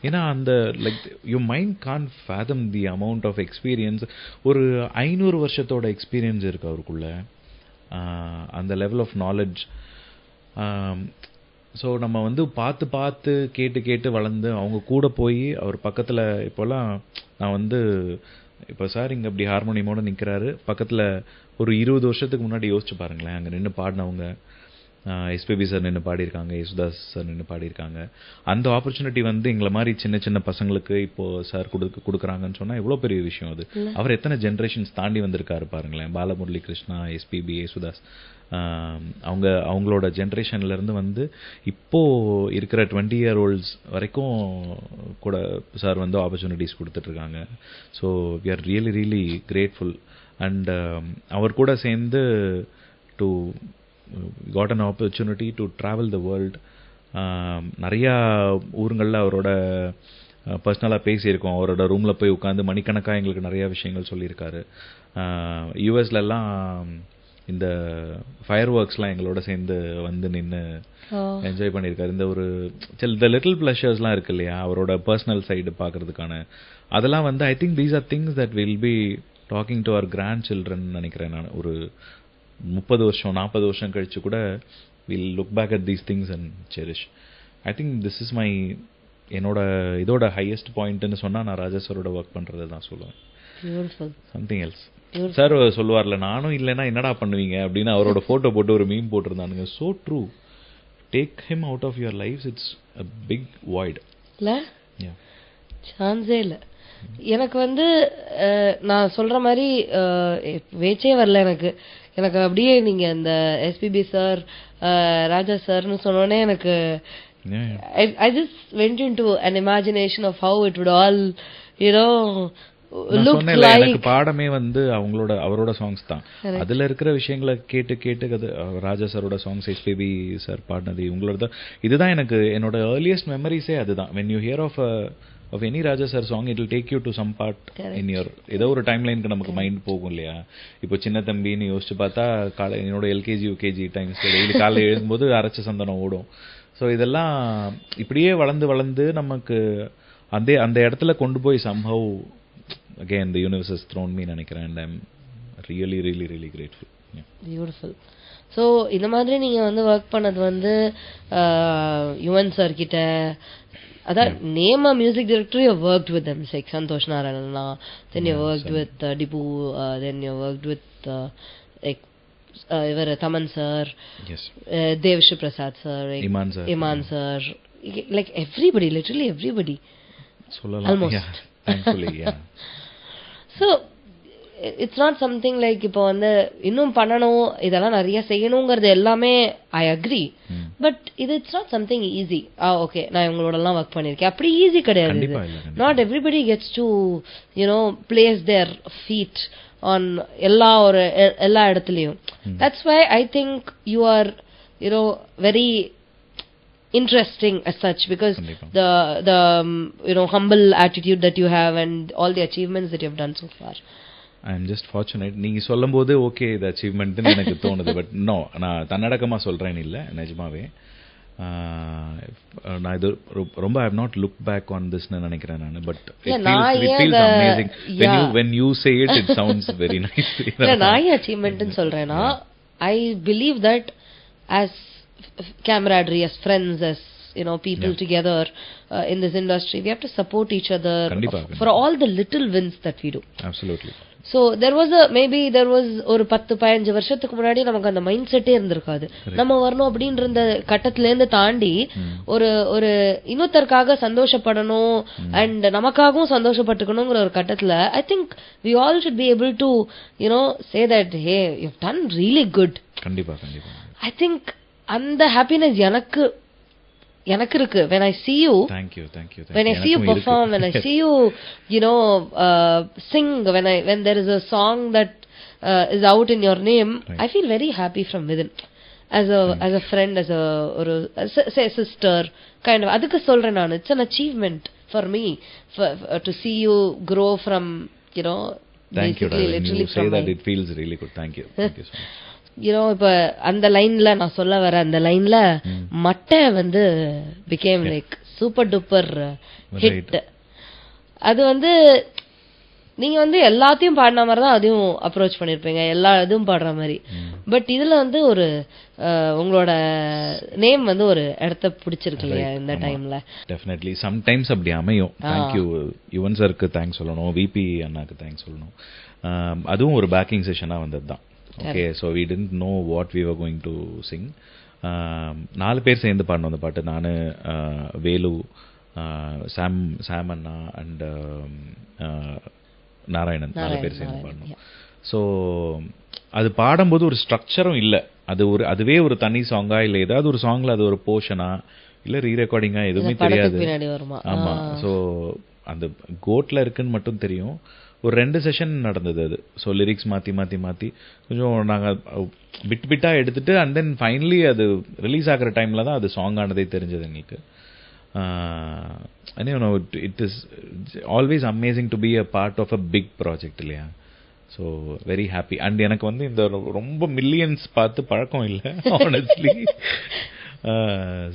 ஏன்னா அந்த like you mind can't fathom the amount of experience. ஒரு 500 வருஷத்தோட எக்ஸ்பீரியன்ஸ் இருக்கு அவருக்குள்ள. அந்த லெவல் ஆஃப் நாலேஜ். ஸோ நம்ம வந்து பார்த்து கேட்டு வளர்ந்து அவங்க கூட போய் அவர் பக்கத்தில் இப்போல்லாம் நான் வந்து இப்போ சார் இங்கே அப்படி ஹார்மோனியமோட நிற்கிறாரு பக்கத்தில். ஒரு 20 வருஷத்துக்கு முன்னாடி யோசிச்சு பாருங்களேன், அங்கே நின்று பாடினவங்க எஸ்பிபி சார் நின்று பாடியிருக்காங்க, யேசுதாஸ் சார் நின்று பாடியிருக்காங்க. அந்த ஆப்பர்ச்சுனிட்டி வந்து எங்களை மாதிரி சின்ன பசங்களுக்கு இப்போ சார் கொடுக்குறாங்கன்னு சொன்னால் எவ்வளோ பெரிய விஷயம் அது. அவர் எத்தனை ஜென்ரேஷன்ஸ் தாண்டி வந்திருக்காரு பாருங்களேன். பாலமுரளி கிருஷ்ணா, எஸ்பிபி, யேசுதாஸ், அவங்களோட ஜென்ரேஷன்லேருந்து வந்து இப்போது இருக்கிற 20 year olds வரைக்கும் கூட சார் வந்து ஆப்பர்ச்சுனிட்டிஸ் கொடுத்துட்ருக்காங்க. So we are really grateful. And அவர் கூட சேர்ந்து to got an opportunity to travel the world. நிறையா ஊருங்களில் அவரோட பர்சனலாக பேசியிருக்கோம். அவரோட ரூமில் போய் உட்காந்து மணிக்கணக்காக எங்களுக்கு நிறையா விஷயங்கள் சொல்லியிருக்காரு. யூஎஸ்லலாம் இந்த ஃபயர் ஒர்க்ஸ்லாம் எங்களோட சேர்ந்து வந்து நின்று என்ஜாய் பண்ணியிருக்காரு. இந்த ஒரு த லிட்டில் ப்ளஷர்ஸ்லாம் இருக்கு இல்லையா, அவரோட பர்சனல் சைடு பார்க்கறதுக்கான அதெல்லாம் வந்து I think these are things that will be talking to our grand children நினைக்கிறேன் நான். ஒரு 30 வருஷம் 40 வருஷம் கழிச்சு கூட will look back at these things and cherish. I think this is my என்னோட இதோட ஹையஸ்ட் பாயிண்ட்னு சொன்னால் நான் ராஜா சாரோட ஒர்க் பண்ணுறது தான் சொல்லுவேன். Something else. சார் சொல்லுவார்ல, நானும் இல்லைன்னா என்னடா பண்ணுவீங்க அப்படின்னு அவரோட ஃபோட்டோ போட்டு ஒரு மீம் போட்டிருந்தானுங்க. So true. Take him out of your life, it's a big void. இல்லை சான்ஸே இல்லை. எனக்கு வந்து நான் சொல்ற மாதிரி வேச்சே வரல எனக்கு அப்படியே நீங்க இந்த எஸ்பிபி சார் ராஜா சார்னு சொன்னோடனே எனக்கு I just went into an imagination of how it would all look like. எனக்கு பாடமே வந்து அவரோட சாங்ஸ் தான். அதுல இருக்கிற விஷயங்களை கேட்டு ராஜா சாரோட சாங்ஸ், எஸ்பிபி சார் பாடினது, இவங்களோட இதுதான் எனக்கு என்னோட ஏர்லியஸ்ட் மெமரிஸே அதுதான். when you hear of of any Raja sir song it will take you to some part in your ஏதோ ஒரு டைம் லைனுக்கு நமக்கு மைண்ட் போகும் இல்லையா. இப்போ சின்ன தம்பின்னு யோசிச்சு பார்த்தா என்னோட எல்கேஜி யூகேஜி டைம்ஸ் டெய்லி காலையில் எழுதும்போது அரைச்ச சந்தனம் ஓடும். ஸோ இதெல்லாம் இப்படியே வளர்ந்து வளர்ந்து நமக்கு அந்த இடத்துல கொண்டு போய் somehow again the universe has thrown me நினைக்கிறேன். and I'm really really really grateful. Beautiful. So இந்த மாதிரி நீங்க வந்து ஒர்க் பண்ணது வந்து யுவன் சார் கிட்ட, அதான் name music director you worked with them, like Santhosh Narayana, then you worked with Dibu, then you worked with like இவர் Thaman sir, Devsri Prasad sir, Imman sir, like everybody, literally everybody almost. Thankfully, yeah. So it's not something like இப்போ வந்து இன்னும் பண்ணணும் இதெல்லாம் நிறைய செய்யணுங்கிறது எல்லாமே I agree, but it's not something easy. Okay நான் இவங்களோட எல்லாம் ஒர்க் பண்ணிருக்கேன், அப்படி ஈஸி கிடையாது. not everybody gets to place their feet on எல்லா இடத்துலயும். that's why I think you are very interesting as such, because the humble attitude that you have and all the achievements that you have done so far. I am just fortunate. நீங்க சொல்லும்போது okay இது அச்சீவ்மெண்ட்னு எனக்கு தோணுது. But no, நான் தன்னடக்கமா சொல்றேன் இல்ல, நிஜமாவே நான் இது ரொம்ப I have not looked back on this னு நினைக்கிறேன் நான். But it feels amazing when you say it. It sounds very nice. நான் achievement னு சொல்றேனா, I believe that as camaraderie, as friends, as people together in this industry, we have to support each other for all the little wins that we do. Absolutely. So there was ஒரு 10-15 வருஷத்துக்கு முன்னாடி நமக்கு அந்த mind செட்டே இருந்திருக்காது. நம்ம வரணும் அப்படின்ற இந்த கட்டத்துல இருந்து தாண்டி ஒரு இன்னொருத்தருக்காக சந்தோஷப்படணும் அண்ட் நமக்காகவும் சந்தோஷப்பட்டுக்கணுங்கிற ஒரு கட்டத்துல I think we all should be able to say that hey, you've done really good. கண்டிப்பா. I think அந்த ஹாப்பினஸ் எனக்கு இருக்கு when I see you. Thank you. When I see you perform, when I see you sing, when there is a song that is out in your name, right. I feel very happy from within, as a friend, as a sister kind of. adukku solren nanu, it's an achievement for me to see you grow from thank you, literally you say that it feels really good. Thank you so much. இப்ப அந்த லைன்ல நான் சொல்ல வர அந்த லைன்ல மட்டை வந்து became like super duper hit. அது வந்து நீங்க வந்து எல்லாத்தையும் பாடின மாதிரி தான் அதையும் அப்ரோச் பண்ணிருப்பீங்க, எல்லா இதுவும் பாடுற மாதிரி. பட் இதுல வந்து ஒரு உங்களோட நேம் வந்து ஒரு இடத்த பிடிச்சிருக்கு இல்லையா இந்த டைம்ல? டெஃபினெட்லி சம்டைம்ஸ் அப்படி அமையும். தேங்க்யூ யுவன் சாருக்கு தேங்க்ஸ் சொல்லணும், விபி அண்ணாக்கு தேங்க்ஸ் சொல்லணும். அதுவும் ஒரு பேக்கிங் செஷனா வந்தது தான். Okay, so we didn't know what we were going to sing. 4 பேர் சேர்ந்து பாடணும் அந்த பாட்டு. நான், வேலு, சாம் அண்ணா அண்ட் நாராயணன் 4 பேர் சேர்ந்து பாடணும். ஸோ அது பாடும்போது ஒரு ஸ்ட்ரக்சரும் இல்லை. அதுவே ஒரு தனி சாங்கா இல்லை ஏதாவது ஒரு சாங்ல அது ஒரு போர்ஷனா இல்லை ரீரெக்கார்டிங்கா எதுவுமே தெரியாது. ஆமா. ஸோ அந்த கோட்ல இருக்குன்னு மட்டும் தெரியும். ஒரு 2 செஷன் நடந்தது அது. ஸோ லிரிக்ஸ் மாற்றி கொஞ்சம் நாங்கள் பிட்டா எடுத்துட்டு அண்ட் தென் ஃபைனலி அது ரிலீஸ் ஆகிற டைமில் தான் அது சாங் ஆனதே தெரிஞ்சது எங்களுக்கு. It is always amazing to be a part of a big project இல்லையா. So very happy. அண்ட் எனக்கு வந்து இந்த ரொம்ப மில்லியன்ஸ் பார்த்து பழக்கம் இல்லை honestly.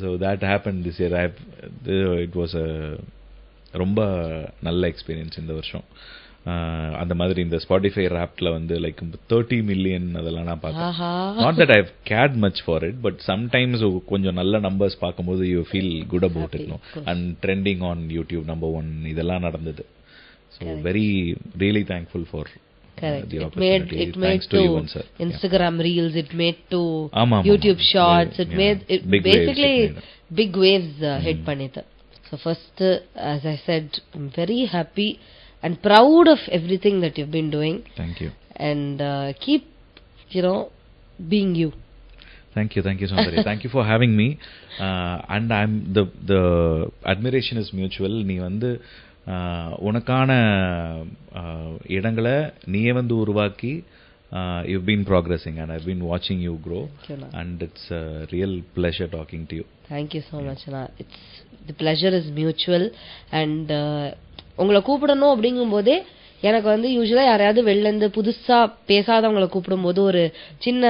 So that happen this year. It was a ரொம்ப நல்ல எக்ஸ்பீரியன்ஸ் இந்த வருஷம். அந்த மாதிரி இந்த ஸ்பாட்டிஃபை ராப்ல வந்து லைக் 30 மில்லியன் அதெல்லாம் நான் பார்த்தேன். Not that I have cared much for it, but sometimes கொஞ்சம் நல்ல நம்பர்ஸ் பார்க்கும்போது you feel good about it. And trending on YouTube number 1 இதெல்லாம் நடந்தது. So very really thankful for it made to Instagram reels, it made to YouTube shorts, it made it basically big waves hit பண்ணிது. So first, as I said, I'm very happy and proud of everything that you've been doing. Thank you. And keep being you. Thank you Sundari. Thank you for having me. And I'm the admiration is mutual. நீ வந்து உனக்கான இடங்களை நீயே வந்து உருவாக்கி you've been progressing and I've been watching you grow. And it's a real pleasure talking to you. Thank you so much. It's the pleasure is mutual. And உங்களை கூப்பிடணும் அப்படிங்கும்போதே எனக்கு வந்து யூஸ்வலா யாரையாவது வெளிலேருந்து புதுசா பேசாதவங்களை கூப்பிடும்போது ஒரு சின்ன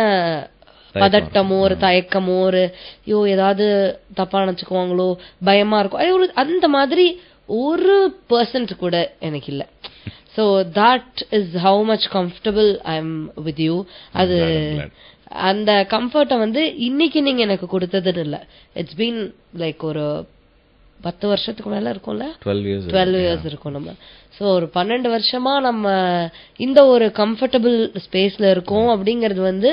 பதட்டமோ ஒரு தயக்கமோ ஒரு ஏதாவது தப்பா நினைச்சுக்குவாங்களோ பயமா இருக்கும். அந்த மாதிரி ஒரு பர்சன்ட் கூட எனக்கு இல்ல. So that is how much comfortable I am with you. அது அந்த கம்ஃபர்ட்டை வந்து இன்னைக்கு நீங்க எனக்கு கொடுத்ததுன்னு இல்லை. இட்ஸ் பீன் லைக் ஒரு 10 வருஷத்துக்கு மேல இருக்கும்ல, 12 இயர்ஸ் இருக்கும் நம்ம. ஸோ ஒரு 12 வருஷமா நம்ம இந்த ஒரு கம்ஃபர்டபுள் ஸ்பேஸ்ல இருக்கோம் அப்படிங்கிறது வந்து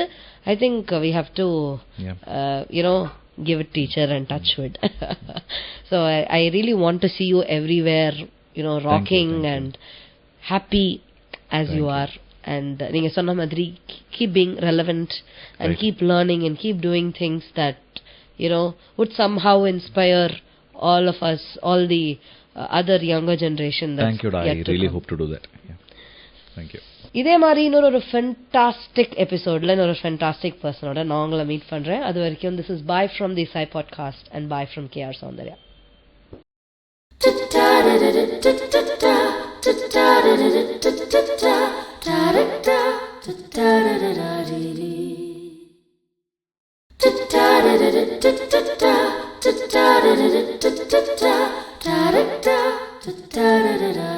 I think we have to give it teacher and touch wood. So I really want to see you everywhere, rocking and happy as you are. And நீங்க சொன்ன மாதிரி keep being relevant and keep learning and keep doing things that would somehow inspire all of us, all the other younger generation. Thank you. I really hope to do that. Yeah. Thank you. இதே மாதிரி இன்னொரு fantastic எபிசோட்ல இன்னொரு fantastic பர்சனோட நான் உங்களை meet பண்றேன். அது வரைக்கும் this is by from the Sai podcast and by from KR Soundarya. Da da da da da da da da da da da da da da